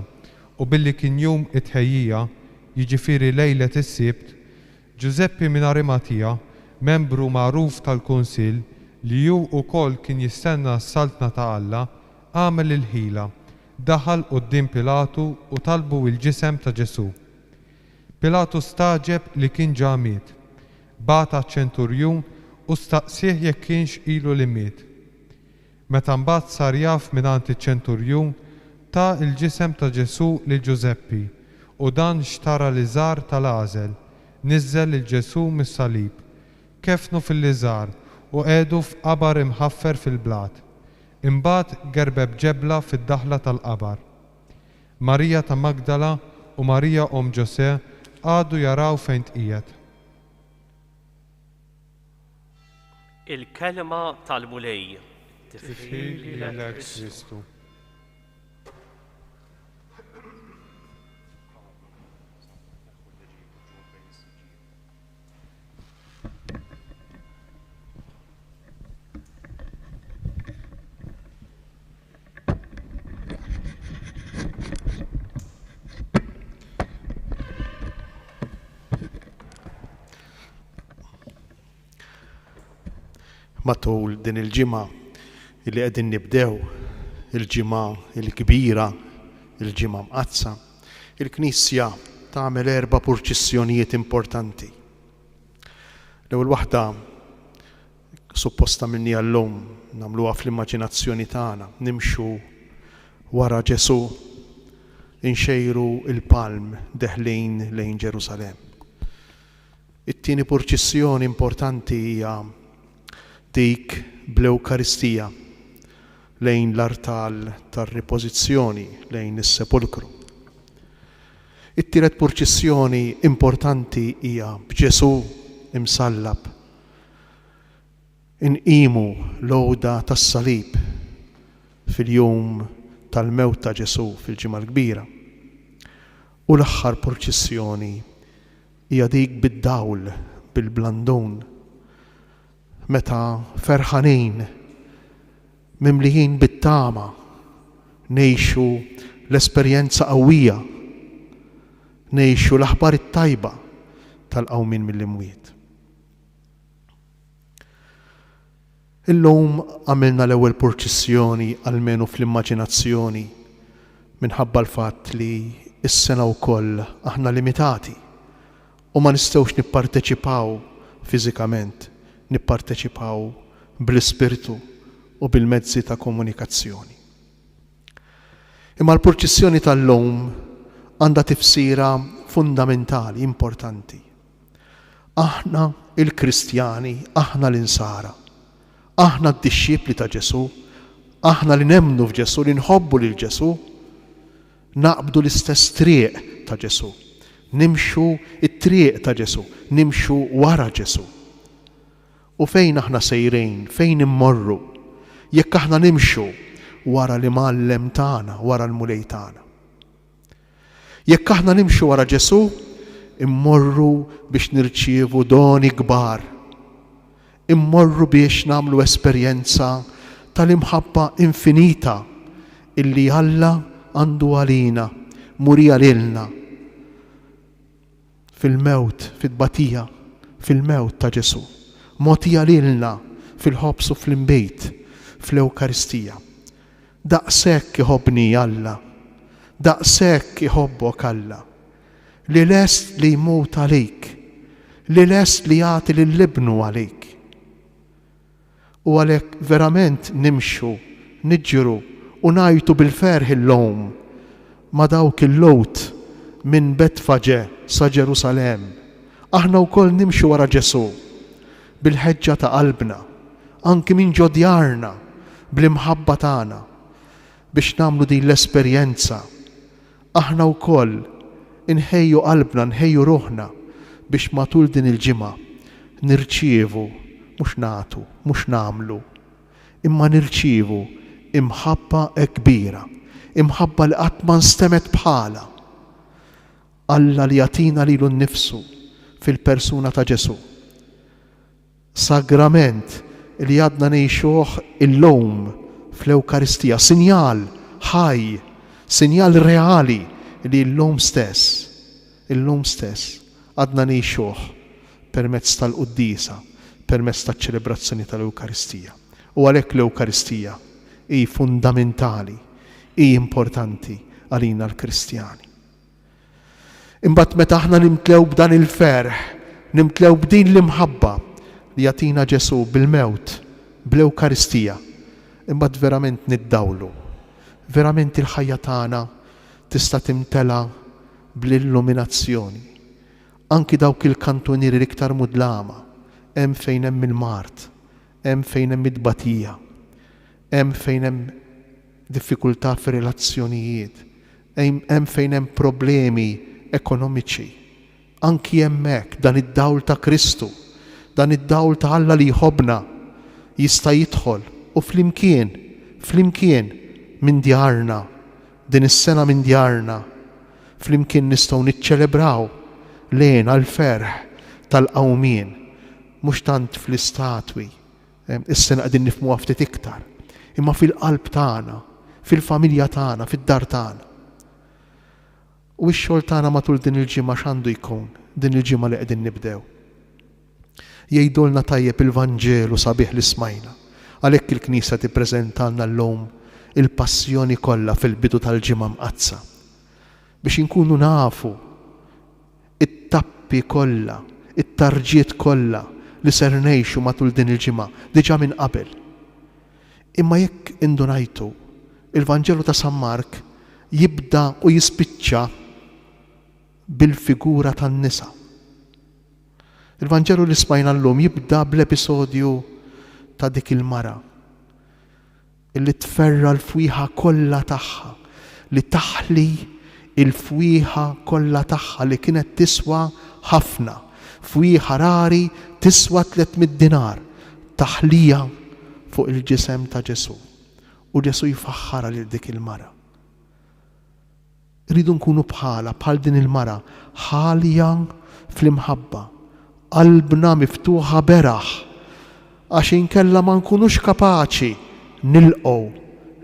u billi kien jum it-tħejjija, jiġifieri lejlet is-sibt, Giuseppe minn Arimatija, membru magħruf tal-Kunsill li hu wkoll kien jistenna s-saltna ta' Alla, għamel il-ħila, daħal quddiem Pilatu u talbu l-ġisem ta' Ġesu. Pilatu staġeb li kien ġa miet, bata ċenturjun u staqsih jekk kienx ilu li miet. Meta mbagħad sar jaf mingħand iċ-ċenturjun ta' il-ġisem ta' Ġesu lil Giuseppi u dan xtara l-iżgħar tal-għażel, niżżel il-Ġesu mis-salib, kefnu fil-iżgħar u qiegħdu f'qabar imħaffer fil-blat. Imbagħad gerbeb ġebla fid-daħla tal-qabar. Marija ta' Magdala u Marija Ġose għadu jaraw fejn tqiegħed. Il-kelma tal-mulej. Tifili lilek Kristu. Matul din il-ġimgħa li qegħdin nibdew, il-ġimgħa il-kbira, il-ġimgħa mqazza, il-Knisja tagħmel 4 purċissjonijiet importanti. L-ewwel waħda supposta minni għallum nagħmluha fl-immaġinazzjoni tagħna, nimxu wara Ġesu inxejru il-palm deħlin lejn Ġerusalem. It-tieni purċissjoni importanti hija dik bl-Ewkaristija lejn l-artal tar-ripożizzjoni lejn is-sepolkru. It-tielet purċissjoni importanti hija b'Ġesu imsallab. Inqimu l-għoda tas-salib fil-jum tal-mewt ta' Ġesu fil-ġimgħa l-kbira. U l-aħħar purċissjoni hija dik bid-dawl bil-blandun meta ferħanin mimlijin bit-tama ngħixu l-esperjenza qawwija, ngħixu l-aħbar it-tajba tal-qawmin mill-imwiet. Illum għamilna l-ewwel purċissjoni almenu fl-immaġinazzjoni minħabba l-fatt li s-sena wkoll aħna limitati u ma nistgħux nipparteċipaw fiżikament, nipparteċipaw bl-ispirtu u bil-mezzi ta' komunikazzjoni. Imma l-purċissjoni tal-lum għandha tifsira fundamentali, importanti. Aħna il-Kristjani, aħna l-insara, aħna d-dixxiepli ta' Ġesu, aħna li nemnu f'Ġesu, li nħobbu lil Ġesu, naqbdu l-istess triq ta' Ġesu, nimxu it-triq ta' Ġesu, nimxu wara Ġesu. U fejn aħna sejrejn, fejn immorru, jekk aħna nimxu wara l-imgħallem tagħna, wara l-mulej tagħna. Jekk aħna nimxu wara Ġesu, immorru biex nirċievu doni kbar. Immorru biex nagħmlu esperjenza tal-imħabba infinita illi Alla għandu għalina, muri għalilna fil-mewt, fil-batija, fil-mewt ta' Ġesu. Motija lilna fil-ħobs u fl-imbejt, fl-Ewkaristija. Daqshekk iħobbni Alla, daqshekk iħobbok Alla, li lest li jmut għalik, li lest li jagħti lill-ibnu għalik. U għalhekk verament nimxu, niġġru u ngħidu bil-ferħ illum ma dawk il-lowt minn Betfaġe sa Ġerusalem. Aħna wkoll nimxu wara Ġesu bil-ħeġġa ta' qalbna, anki minn ġodjarna, bl-imħabba tagħna, biex nagħmlu din l-esperjenza. Aħna wkoll inħejju qalbna, nħejju ruħna biex matul din il-ġimgħa nirċievu, mhux nagħtu, mhux nagħmlu, imma nirċievu imħabba kbira, imħabba li qatt ma nstemet bħala. Alla li jagħtina lilu nnifsu fil-persuna ta' Ġesu. Sagrament li għadna ngħixuh illum fl-Ewkaristija, sinjal ħaj, sinjal reali li l-lum stess għadna ngħixuh permezz tal-Quddisa, permezz taċ-ċelebrazzjoni tal-Ewkaristija. U għalhekk l-Ewkaristija hi fundamentali, hi importanti għalina l-Kristjani. Imbagħad meta aħna nimtlew b'dan il-ferħ, nimtlew b'din l-imħabba li jagħtina Ġesu bil-mewt, bl-Ewkaristija, imbagħad verament niddawlu. Verament il-ħajja tagħna tista' timtela bl-illuminazzjoni. Anki dawk il-kantunieri l-iktar mudlama, hemm fejn hemm il-mart, hemm fejn hemm id-batija, hemm fejn hemm diffikultà fir-relazzjonijiet, hemm fejn hemm problemi ekonomiċi. Anki hemmhekk dan id-dawl ta' Kristu, dan id-dawl ta' Alla li jħobbna jista' jidħol u flimkien minn djarna, din is-sena minn djarna, flimkien nistgħu niċċelebraw lejn għall-ferħ tal-qawmien, mhux tant fl-istatwi, is-sena qegħdin nifhmuha ftit iktar, imma fil-qalb tagħna, fil-familja tagħna, fid-dar tagħna. U x-xogħol tagħna matul din il-ġimgħa x'għandu jkun, din il-ġimgħa li qegħdin nibdew. Jgħidulna tajjeb il-Vanġelu sabiħ li smajna, għalhekk il-Knisja tippreżentalna llum il-passjoni kollha fil-bidu tal-ġimgħa mqazza biex inkunu nafu it-tappi kollha, it-tarġiet kollha li ser ngħixu matul din il-ġimgħa diġà minn qabel. Imma jekk indunajtu il-Vanġelu ta' San Mark jibda u jispiċċa bil-figura tan-nisa. Il-Vanġelu li smajna llum jibda bl-episodju ta' dik il-mara illi tferra l-fwieħa kollha tagħha, li taħli il-fwieħa kollha tagħha li kienet tiswa ħafna, fwieħa rari tiswa 300 dinar, taħlija fuq il-ġisem ta' Ġesu. U Ġesu jfaħħara lil dik il-mara. Rridu nkunu bħal din il-mara, ħalja fl-imħabba, qalbna miftuħa beraħ, għax inkella ma nkunux kapaċi nilqgħu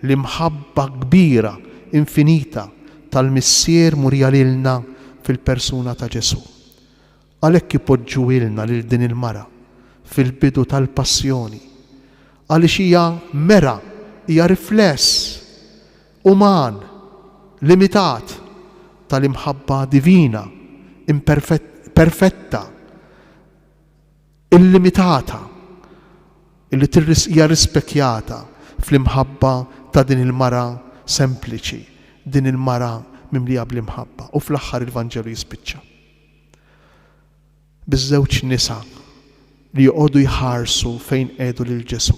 l-imħabba kbira, infinita tal-Missier murja lilna fil-persuna ta' Ġesu. Għalhekk ipoġġu ilna lil din il-mara fil-bidu tal-passjoni, għaliex hija mera, hija rifless uman, limitat tal-imħabba divina, perfetta, illimitata, illi hija rispekjata fl-imħabba ta' din il-mara sempliċi, din il-mara mimlija bl-imħabba. U fl-aħħar il-Vanġelu jispiċċa biż-żewġ nisa li joqogħdu jħarsu fejn qiegħdu lil Ġesu.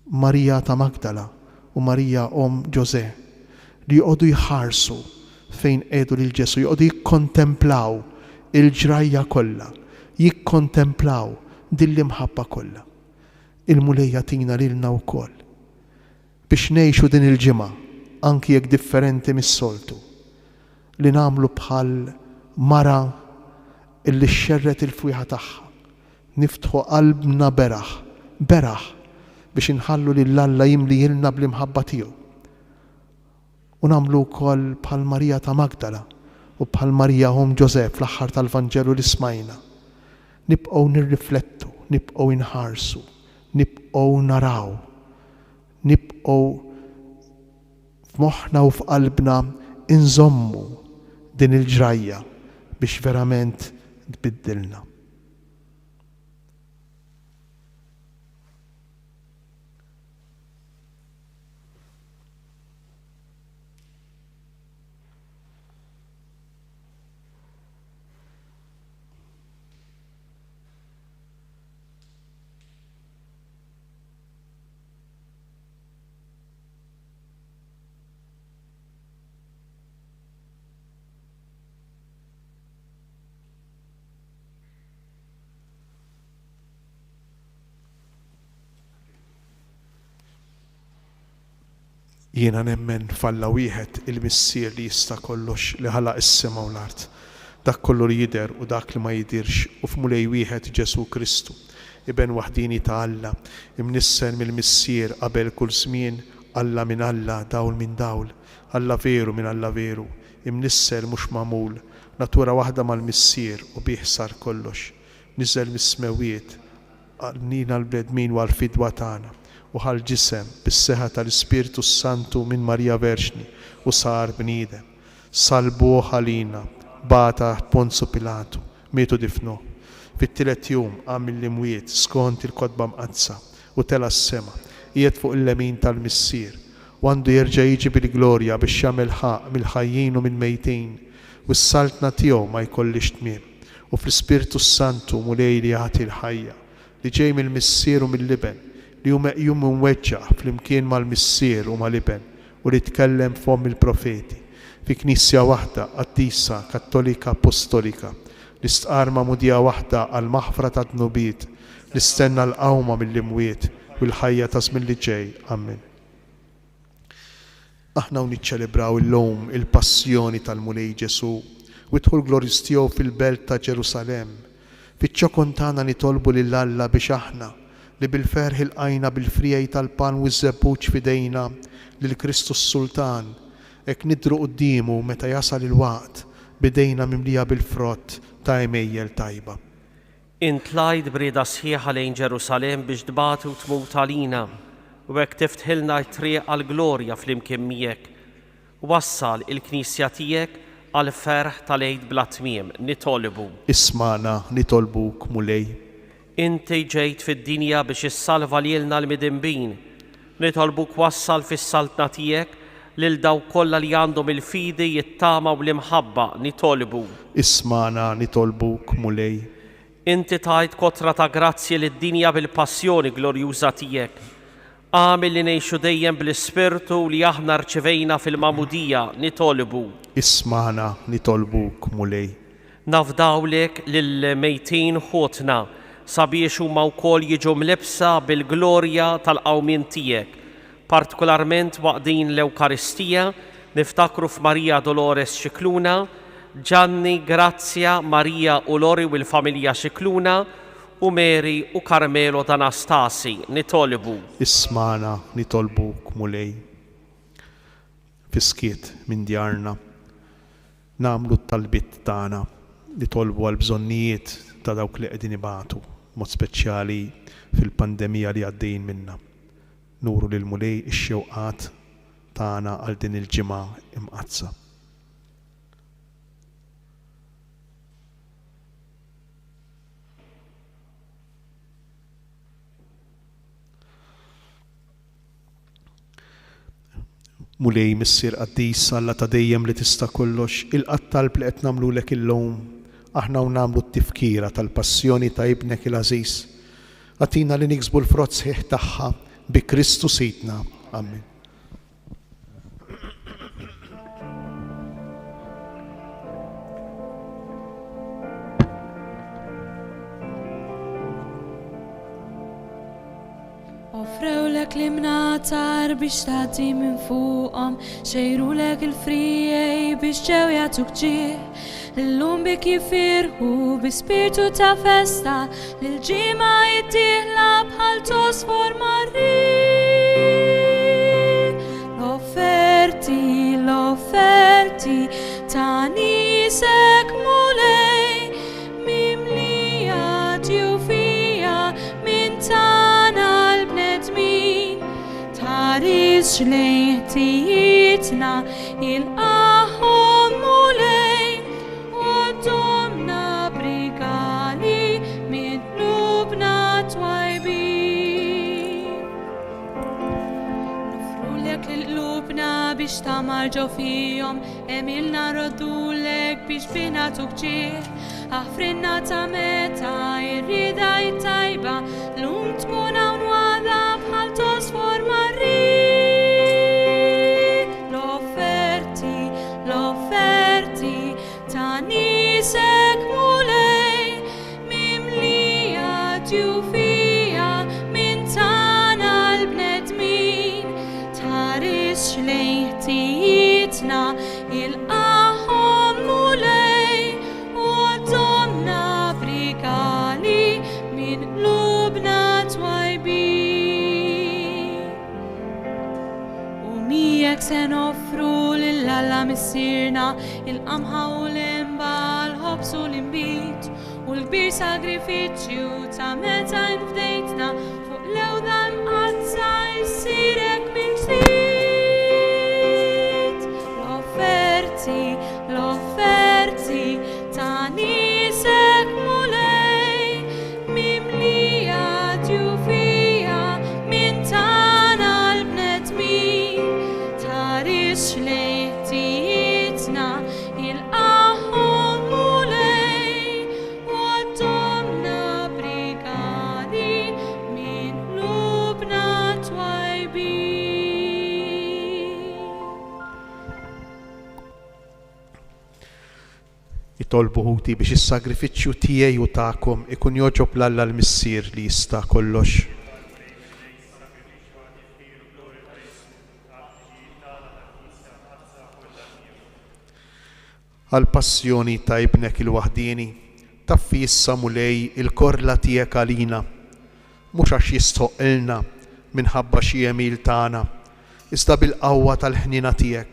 Marija ta' Magdala u Marija om Ġosè li joqogħdu jħarsu fejn qiegħdu lil Ġesu, joqogħdu jikkontemplaw il-ġrajja kollha, jikkontemplaw din l-imħabba kollha. Il-mulejja tina lilna wkoll biex ngħixu din il-ġimgħa anki jekk differenti mis-soltu li nagħmlu bħal mara illi xxerret il-fwieħa tagħha, niftħu qalbna beraħ biex inħallu lil Alla jimlijilna bl-imħabba tiegħu. U nagħmlu wkoll bħal Marija ta' Magdala u bħal Marija om Ġosè fl-aħħar tal-Vanġelu li smajna. Nibqgħu nirriflettu, nibqgħu inħarsu, nibqgħu naraw, nibqgħu f'moħħna u f'qalbna inżommu din il-ġrajja biex verament tbiddilna. Jiena nemmen falla wieħed il-Missier li jista' kollox li ħalaq is-sema u l-art. Dak kollu li jidher u dak li ma jidirx u f'mulej wieħed Ġesu Kristu, iben waħdini ta' Alla, imnissen mill-Missier qabel kull żmien, Alla minn Alla, dawl minn dawl, Alla veru minn Alla veru, imnisser mhux magħmul, natura waħda mal-Missier u bih sar kollox. Niżel mis-smewiet għalnina l-bledmin u għal-fidwa tagħna u ħal-ġisem bis-seħa tal-Ispiritu Santu minn Marija Verġni u sar bniedem. Salbuh ħalina, bata Ponzu Pilatu, mietu difnuh. Fit-tielet jum għamil l-imwiet skont il-kotba mqazza u tela s-sema, qiegħed fuq il-lemin tal-Missier u għandu jerġa' jiġi bil-glorja biex jagħmel ħaq mill-ħajjin u mill-mejtin u s-saltna tiegħu ma jkollix tmiem u fl-Ispiritu Santu mulej li jagħti l-ħajja li ġej mill-Missier u mill-liben li hu meqjum imweġġaħ flimkien mal-Missier u mal-liben u li tkellem f'hom il-profeti fi Knisja waħda qaddisa Kattolika Apostolika li stqarma mudija waħda għal maħfra ta' dnubiet li stenna l-qawma mill-imwiet u l-ħajja ta' żmien li ġej. Amen. Aħna niċċelebraw illum il-passjoni tal-Mulej Ġesu u dħul glorjuż tiegħu fil-belt ta' Ġerusalemm. Fiċ-ċokon tagħna nitolbu lil Alla biex aħna li bil-ferħ ilqajna bil-frijaj tal-pan u ż-żebbuġ fidejna lil Kristus Sultan hekk nidhru qudiemu meta jasal il-waqt bidejna mimlija bil-frott ta' imejjel tajba. Intlajt brieda sħiħa lejn Ġerusalem biex tbati u tmut għalina u hekk tiftħilna t-triq għall-glorja flimkien miegħek. Wassal il-Knisja tiegħek għal ferħ tal-Eid bla tmiem nitolbu. Ismana nitolbuk Mulej. Inti ġejt fid-dinja biex issalva lilna l-midinbin. Nitolbuk wassal fis-saltna tiegħek lil daw kollha li għandhom il-fidi jittama u l-imħabba nitolbu. Ismana nitolbuk Mulej. Inti tajt kotra ta' grazzi lid-dinja bil-passjoni glorjuża tiegħek. Għamil li ngħixu dejjem bl-ispirtu li aħna rċivejna fil-mamudija nitolbu. Ismana nitolbuk Mulej. Nafdawlek lill-mejtin ħotna sabiex huma wkoll jiġu mlebsa bil-glorja tal-qawmien tiegħek. Partikolarment waqt din l-Ewkaristija niftakru f'Marija Dolores Xikluna, Gianni, Grazia, Marija u Lori u l-familja Xikluna u Mary u Carmelo d'Anastasi nitolbu. Ismana nitolbuk Mulej. Fiskiet minn djarna nagħmlu t-talbit tagħna nitolbu għal bżonnijiet ta' dawk li qegħdin ibatu mod speċjali fil-pandemija li għaddejjin minnha. Nuru lil Mulej ix-xewqat tagħna għal din il-ġimgħa imqazza. Mulej missier qaddis Alla ta' dejjem li tista' kollox, il-qattalb li qed nagħmlulek illum aħna u nagħmlu t-tifkira tal-passjoni ta' ibnek il-għażiż. Għatina li niksbu l-frott sħiħ tagħha bi Kristu Sidna. Amen. Offrewlek l-imnatar biex tagħti minn fuqhom, xejrulek il-frijej biex ġew jagħtuk ġieħ. Illum bik jifirħu bi spirtu ta' festa, lil-ġimgħa jittieħla bħal tosforma l-offerti ta' nisek Mulej, mimlija ġiufija minn tagħna l-bnedmin. Taris xlejn ħtijitna il-qahom Mulej, domna brigali minn lubna twajbin. Nufrulek l-lubna biex tamarġo fihom, emilna roddulek biex bina tukġieħ. Aħfrinna ta' meta irrida jittajba, l-lum tkun hawn wada bħal tosforma l-offerti ta' nisek Mulej, mimlija ġiufija minn tagħna l-bnedmin. Taris xlejn ħtijitna il-qahom Mulej, u domna brigali minn lubna twajbin. U miegħek se noffru lill-Alla missierna il-qamħa u l-imba, l-ħobs u l-imbit u l-kbir sagrifiċċju ta' meta nfdejtna fuq l-ewda mqazza jsirek minn ġdid. L-offerti ta' nisek Mulej, mimlija ġiufija minn tagħna l-bnedmin. Taris xlejn ħtijitna il-qahom Mulej, u domna brigali Tolbu ħuti biex is-sagrifiċċju tiegħi u tagħkom ikun joġob l-Alla l-Missier li jista' kollox. Għal-passjoni ta' ibnek il-waħdini, taffi issa mulej il-korla tiegħek għalina, mhux għax jistħoqilna minħabba xi emil tagħna, iżda bil-qawwa tal-ħnina tiegħek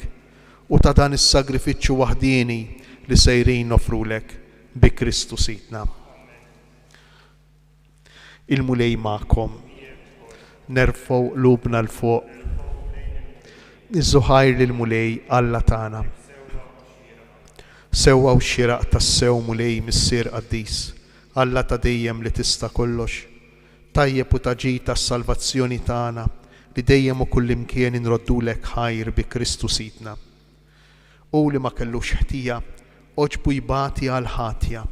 u ta' dan is-sagrifiċċju waħdini li sejrin nofrulek bi Kristu Sidna. Il-mulej magħkom, nerfgħu qlubna l-fuq, niżżuħajr lill-mulej Alla tagħna. Sewwa u xieraq tas-sew mulej missier qaddis, Alla ta' dejjem li tista' kollox, tajjeb u taġi tas-salvazzjoni tagħna li dejjem u kullimkien inroddulek ħajr bi Kristu Sidna. U li ma kellux ħtija oġbu jbati għal ħatja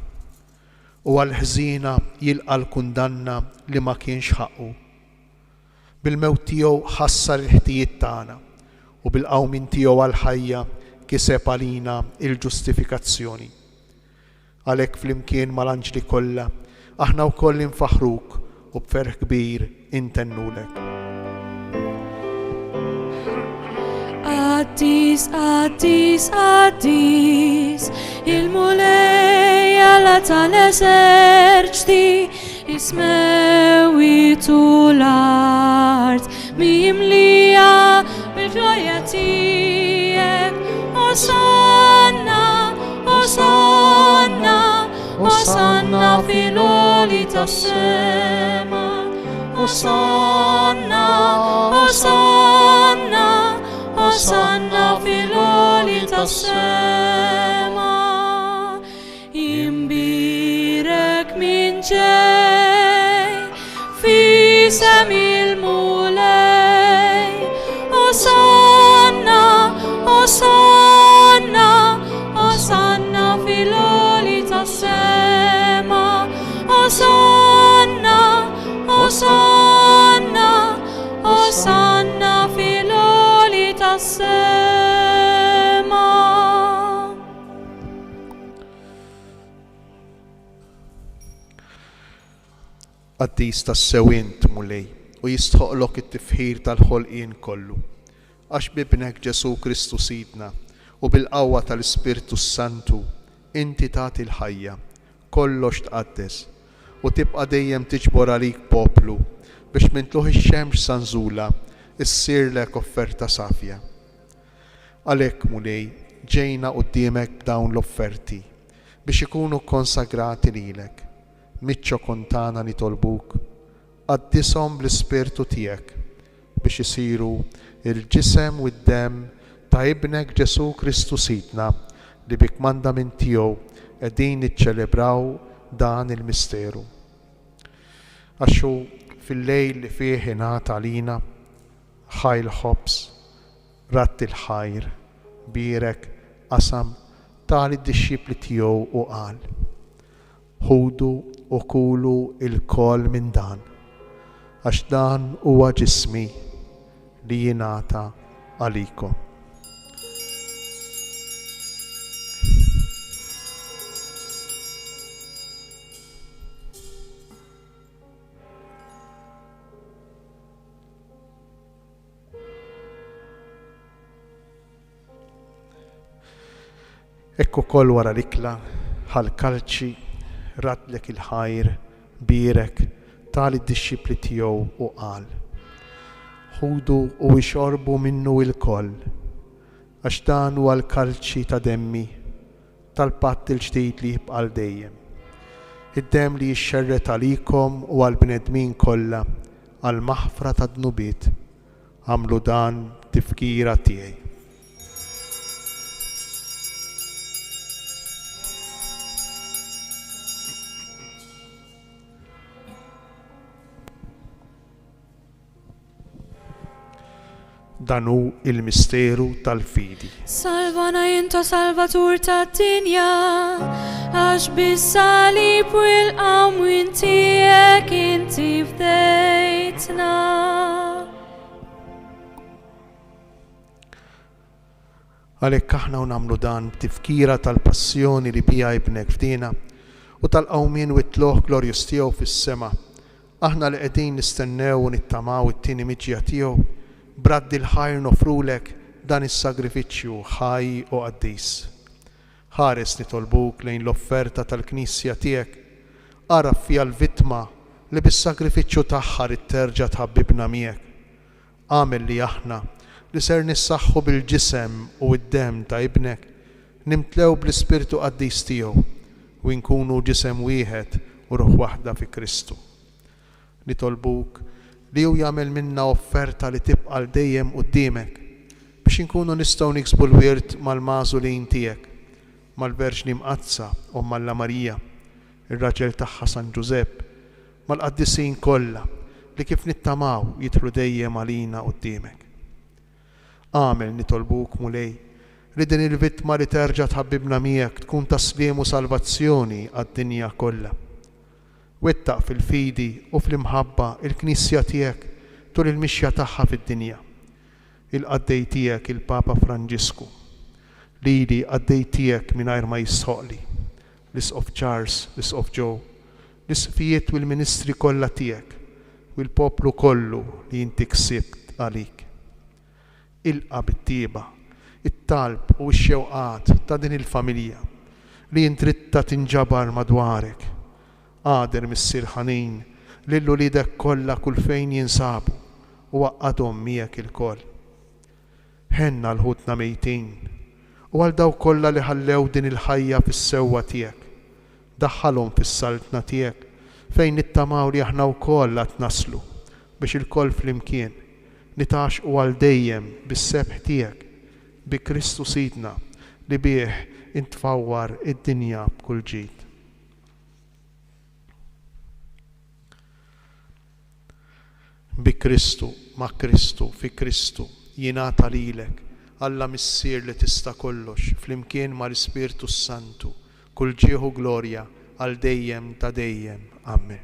u għal ħżina jilqa' l-kundanna li ma kienx ħaqqu. Bil-mewt tiegħu ħassar il-ħtijiet tagħna u bil-qawmin tiegħu għal ħajja kiseb għalina il-ġustifikazzjoni. Għalhekk flimkien mal-anġli kollha aħna wkoll infaħruk u b'ferħ kbir intennulek. Addis, addis, addis, il-mulej Alla tal-eżerċti, ismewitu l-art, mimlija bil-glorja tiegħek. Osanna, Osanna, Osanna fil-għoli tas-sema. Osanna, Osanna, Osanna fil-għoli tas-sema. Imbirek min ġej fisem il-mulej. Osanna, Osanna, Osanna fil-għoli tas-sema. Osanna, Osanna, Osanna fil-għoli tas-sema. Qaddis tas-sewint mulej u jistħoqlok it-tifħir tal-ħolqien kollu, għax bibnek Ġesu Kristu Sidna u bil-qawwa tal-Ispirtu Santu inti tagħti l-ħajja, kollox tqaddes u tibqa' dejjem tiġbor għalik poplu biex mintluħ ix-xemx sanżula issirlek offerta safja. Għalhekk mulej ġejna quddiemek b'dawn l-offerti biex ikunu konsagrati lilek. Miċċo kontana nitolbuk, qaddishom bl-Ispirtu tiegħek biex isiru il-ġisem u d-dem ta' ibnek Ġesu Kristu Sidna li bi kmandament tiegħu qegħdin niċċelebraw dan il-misteru. Għaxu fil-lejl li fih ingħata għalina ħajl ħobs, ratt il-ħajr, birek, qasam tali d-dixxipli tiegħu u qal: ħudu u kulu il-kol minn dan, għax dan huwa ġismi li jingħata għalikom. Ekku kol wara l-ikla ħal-kalċi ratlek il-ħajr birek tali d-dixxipli tiegħu u qal: ħudu u ixorbu minnu il-koll, għax dan huwa l-kalċi ta' demmi tal-patt il-ġdid li jibqa' dejjem. Id-dem li jixxerret għalikom u għall-bnedmin kollha għal maħfra ta' dnubiet. Għamlu dan tifkira tiegħi. Danu il-misteru tal-fidi. Salvana jinto salvatur ta' dinja, għax bis-salib u l-qawm tiegħek inti fdejtna. Għalhekk aħna u nagħmlu dan b'tifkira tal-passjoni li bija ibnek fdina u tal-qawmien u t-tloħ glorjus tiegħu fis-sema. Aħna li qegħdin nistennew u nittamaw it-tieni miġja tiegħu braddi l-ħajr nofrulek dan is-sagrifiċċju ħaj u qaddis. Ħares nitolbuk lejn l-offerta tal-Knisja tiegħek, araf fiha l-vittma li bis-sagrifiċċju tagħha terġa' tħabbibna miegħek. Għamel li aħna li ser nissaħħu bil-ġisem u d-dem ta' ibnek nimtlew bl-Ispirtu qaddis tiegħu u nkunu ġisem wieħed u ruħ waħda fi Kristu. Nitolbuk li hu jagħmel minna offerta li tibqa' l dejjem quddiemek biex inkunu nistgħu niksbu l-wirt mal-magħżulin tiegħek, mal-Verġni Mqazza u Malla Marija, ir-raġel tagħha San Ġusepp, mal-qaddisin kollha li kif nittamaw jidħlu dejjem għalina quddiemek. Għamel nitolbuk mulej li din il-vittma li terġa' tħabbibna miegħek tkun taslim u salvazzjoni għad-dinja kollha. Wettaq fil-fidi u fl-imħabba il-Knisja tiegħek tul il-mixja tagħha fid-dinja. Il-qaddej tiegħek il-Papa Franġisku, lili qaddej tiegħek mingħajr ma jisħoqli, l-Isqof Charles, l-Isqof Joe, l-isqfijiet u l-ministri kollha tiegħek u l-poplu kollu li inti ksibt għalik. Ilqa bit-tieba, it-talb u x-xewqat ta' din il-familja li intritta tinġabar madwarek. Qader missier ħanin lil ulidek kollha kull fejn jinsabu u waqqadhom miegħek il-koll. Ħenna l-ħutna mejtin u għal daw kollha li ħallew din il-ħajja fis-sewwa tiegħek. Daħħalhom fis-saltna tiegħek fejn nittamaw li aħna wkoll qed naslu biex il-koll flimkien nitax u għal dejjem bis-sebħ tiegħek bi Kristu Sidna li bih intfawwar id-dinja b'kull ġid. Bi Kristu, ma' Kristu, fi Kristu jingħata lilek Alla missier li tista' kollox flimkien mal-Ispirtu Santu kull ġieħu glorja għal dejjem ta' dejjem. Amen.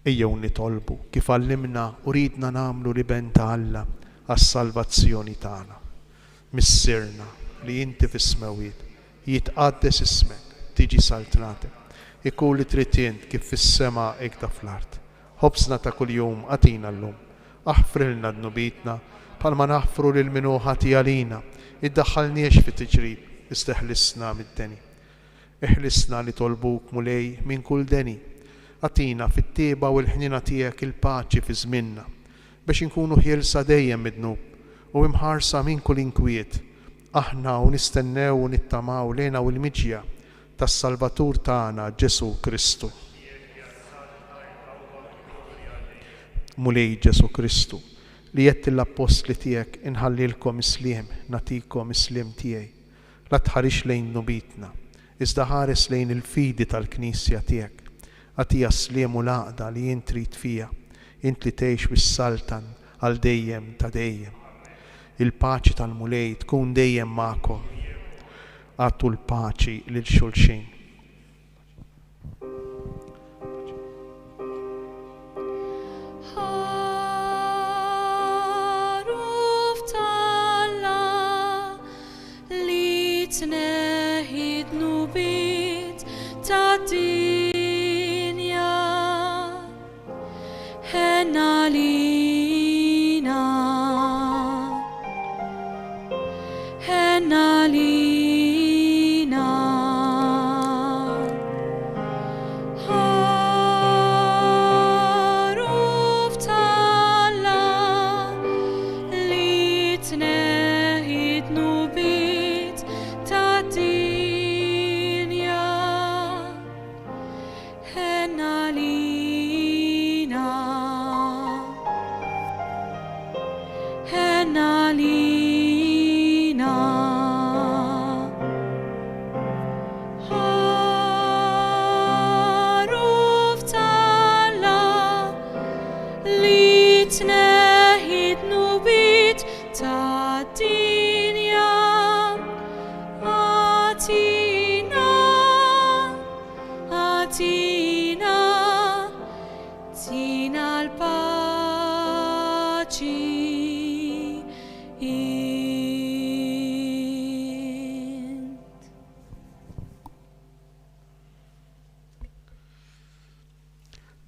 Ejjew nitolbu kif għallimna u ridna nagħmlu li ben ta' Alla għas-salvazzjoni tagħna. Missirna li inti fis-smawiet, jitqaddes ismek, tiġi saltnatek, ikun li trid int kif fis-sema hekk ta' fl-art. Ħobsna ta' kuljum għatina llum, aħfrilna d-nubitna bħalma naħfru lil min hu ħati għalina, iddaħħalniex fi tiġrib, isteħlisna mid-deni. Iħlisna li tolbuk mulej minn kull deni. Għatina fit-tieba u l-ħnina tiegħek il-paċi fi żminna biex inkunu ħielsa dejjem mid-dnub u imħarsa minn kull inkwiet. Aħna u nistennew u nittamaw lejna u l-miġja tas-Salvatur tagħna Ġesu Kristu. Mulej Ġesu Kristu li jett l-apostli tiegħek inħallilkom isliem, natikom isliem tiegħi. La tħarix lejn nubitna, iżda ħares lejn il-fidi tal-Knisja tiegħek. Għatija sliem u laqda li jint trid fija, int li tgħix bis-saltan għal dejjem ta' dejjem. Il-paċi tal-mulej tkun dejjem magħkom. Għattu l-paċi lil xulxin. Ħaruf tal-Alla li tneħħid nubit ta' Henna lina, henna lina. Ħaruf tal-Alla li tneħħid nubit ta' dinja.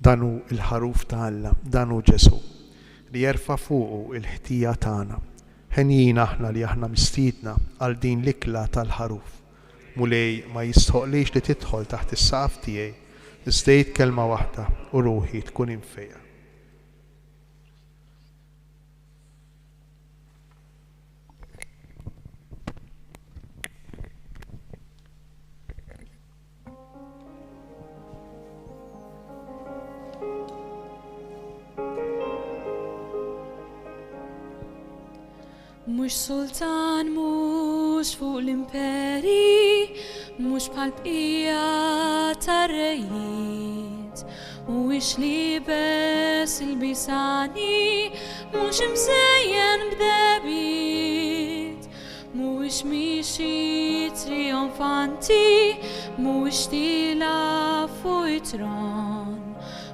Danu il-ħaruf ta' Alla, danu Ġesu li jerfa' fuqu il-ħtija tagħna. Ħenjin aħna li aħna mistiedna għal din l-ikla tal-ħaruf. Mulej ma jistħoqlix li tidħol taħt is-saqaf tiegħi, iżdejt kelma waħda u ruħi tkun infejja. Mux sultan, mux fuq l-imperi, mux bħal bqija tar-rejiet. Mhuwiex libes il-bisani, mux imsejjen b'debit. Mhuwiex miexi trionfanti, mhuwiex tila fuq it-tron.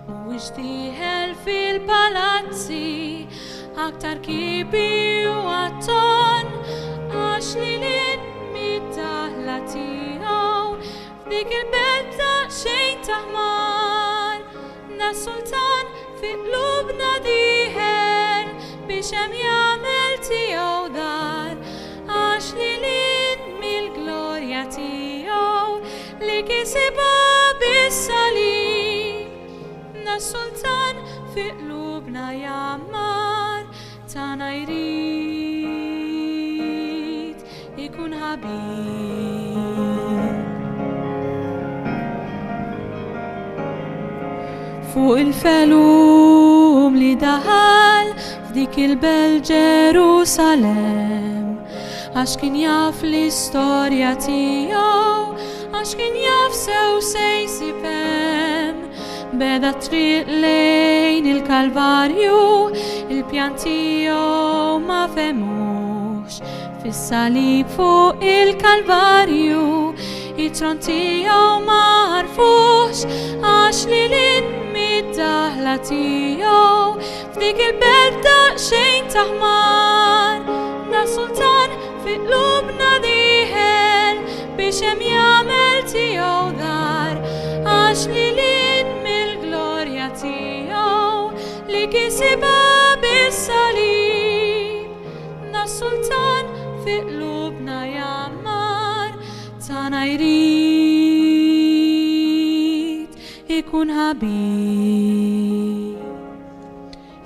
Mhuwiex tieħel fil-palazzi, aktar kibi u għatton, għax li l-mid-daħla tiegħu f'dik il-belt xejn taħmar. Na sultan fi qlubna diħel biex hemm jagħmel tiegħu dar, għax li mill-glorja tiegħu li kisibha bis-salib. Na sultan fi qlubna jammar, tana jrid ikun ħabib. Fuq il-felum li daħal f'dik il-belt Ġerusalem, għax kien jaf l-istorja tiegħu, għax kien jaf sew se jsib hemm. Beda triq lejn il-Kalvarju, il-pjan tiegħu ma femux. Fis-salib fuq il-Kalvarju, it-tron tiegħu ma għarfux, għax li mid-daħla tiegħu f'dik il-belt daqsxejn taħmar. Na sultan fi qlubna diħel biex hemm jagħmel tiegħu dar, għax li mill-glorja tiegħu li kisibha bis-salib. Na sultan fi qlubna jammar, tana jrid ikun ħabib,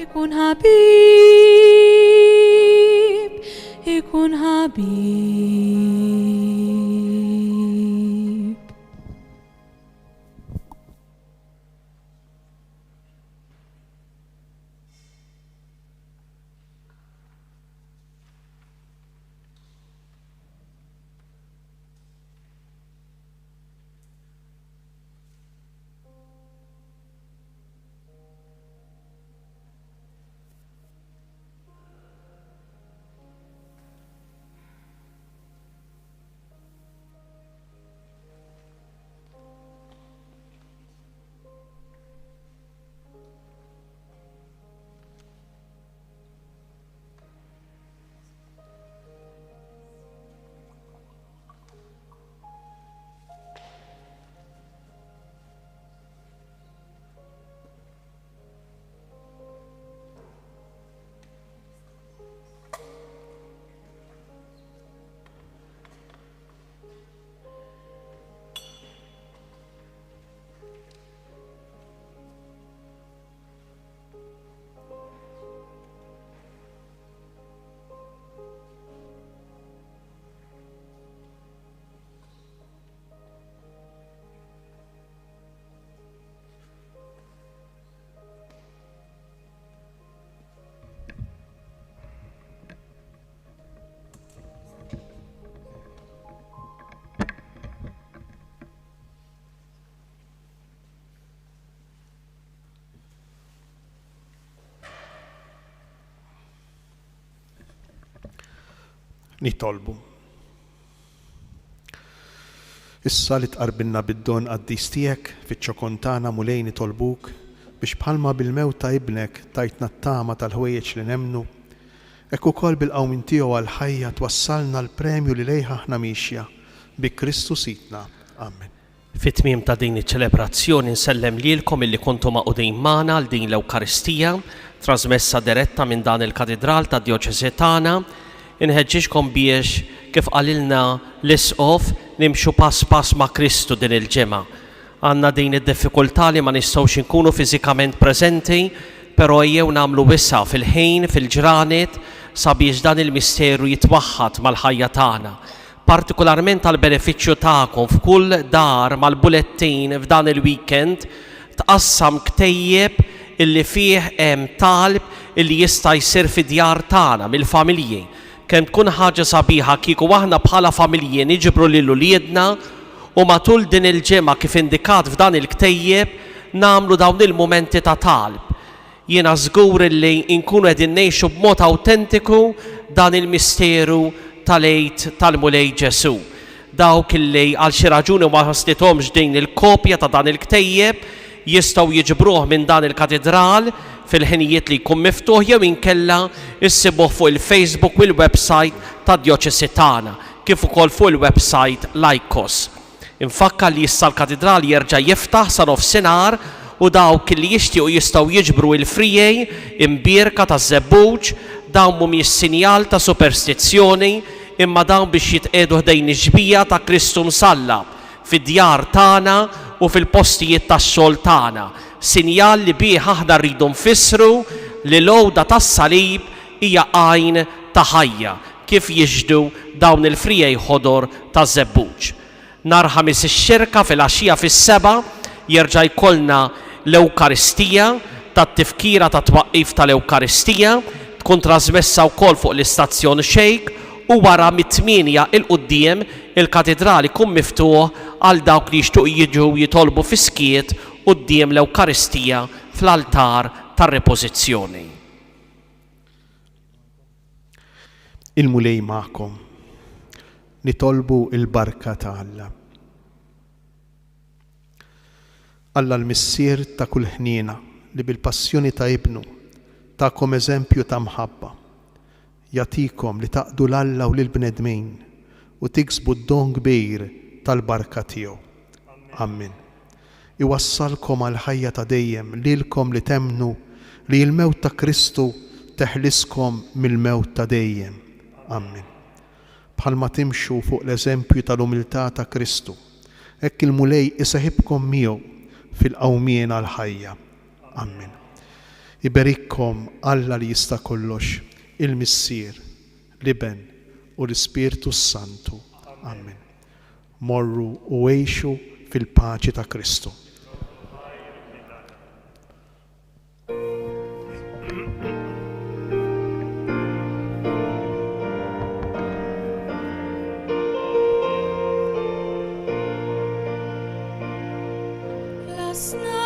ikun ħabib, ikun ħabib. Nitolbu. Issa li tqarbilna bid-don qaddis tiegħek fiċ-ċokontana mulej nitolbuk biex bħalma bil-mewt ta' ibnek tajtna t-tama tal-ħwejjeġ li nemnu, hekk ukoll bil-qawmin tiegħu għall-ħajja twassalna l-premju li lejha aħna mixja bi Kristu Sidna. Amen. Fit-tmiem ta' din iċ-ċelebrazzjoni nsellem lilkom illi kontu maqudin magħna għal din l-Ewkaristija, trasmessa diretta minn dan il-Katedral ta' Djoċesi tagħna, inħeġġixkom biex kif qalilna l-isqof nimxu pass pass ma' Kristu din il-ġimgħa. Għandna din id-diffikultà li ma nistgħux inkunu fiżikament preżenti, però jew nagħmlu wissa fil-ħin, fil-ġranet, sabiex dan il-misteru jitwaħħad mal-ħajja tagħna. Partikolarment għal benefiċċju tagħkom f'kull dar mal-bulettin f'dan il-weekend tqassam ktejjeb illi fih hemm talb illi jista' jsir fid-djar tagħna mill-familji. Kemm tkun ħaġa sabiħa kieku aħna bħala familji niġbru lil uliedna u matul din il-ġimgħa kif indikat f'dan il-ktejjeb nagħmlu dawn il-mumenti ta' talb. Jiena żgur illi nkunu qegħdin ngħixu b'mod awtentiku dan il-misteru tal-għid tal-Mulej Ġesu. Dawk illi għal xi raġuni ma ħaslithomx din il-kopja ta' dan il-ktejjeb jistgħu jiġbruh minn dan il-katedral fil-ħinijiet li jkun miftuħ jew inkella issibuh fuq il-Facebook u l-website ta' Djoċesi tagħna, kif ukoll fuq il-website Lajkos. Infakkar li issa l-katedral jerġa' jiftaħ sa nofsinhar u dawk li jixtiequ jistgħu jiġbru l-frijej imbierka ta' żebbuġ. Dawn mhumiex sinjal ta' superstizzjoni, imma dawn biex jitqiegħdu ħdejn iġbija ta' Kristu msallab fid-djar tagħna u fil-postijiet tax-xogħol tagħna. Sinjal li bih aħna rridu nfissru li l-għowda tas-salib hija għajn ta' ħajja, kif jiġdu dawn il-frijej ħodor ta' żebbuġ. Nhar ħamis ix-xirka fil-għaxija fis-seba' jerġa' jkollna l-Ewkaristija tat-tifkira ta' twaqqif tal-Ewkaristija, tkun trasmessa wkoll fuq l-istazzjon Xejk u wara mit-8 il-qudiem il-katedrali kun miftuħ għal dawk li jixtuq jiġu jitolbu fiskiet quddiem l-Ewkaristija fl-altar tar-repożizzjoni. Il-Mulej magħkom. Nitolbu il-barka ta' Alla. Alla l-missier ta' kull ħniena li bil-passjoni ta' ibnu ta'kom eżempju ta' mħabba. Jatikom li taqdu l-Alla u l-bnedmin u tiksbu d-don kbir tal-barka tiegħu. Amin. Iwassalkom għal ħajja ta' dejjem lilkom li temnu li l-mewt ta' Kristu teħliskom mill-mewt ta' dejjem. Amin. Bħalma timxu fuq l-eżempju tal-umiltà ta' Kristu, hekk il-Mulej isaħibkom miegħu fil-qawmien għal ħajja. Amin. Iberikkom Alla li jista' kollox, il-Missier, l-Iben u l-Ispirtu Santu. Amen. Morru u għejxu fil-paċi ta' Kristu. Lasna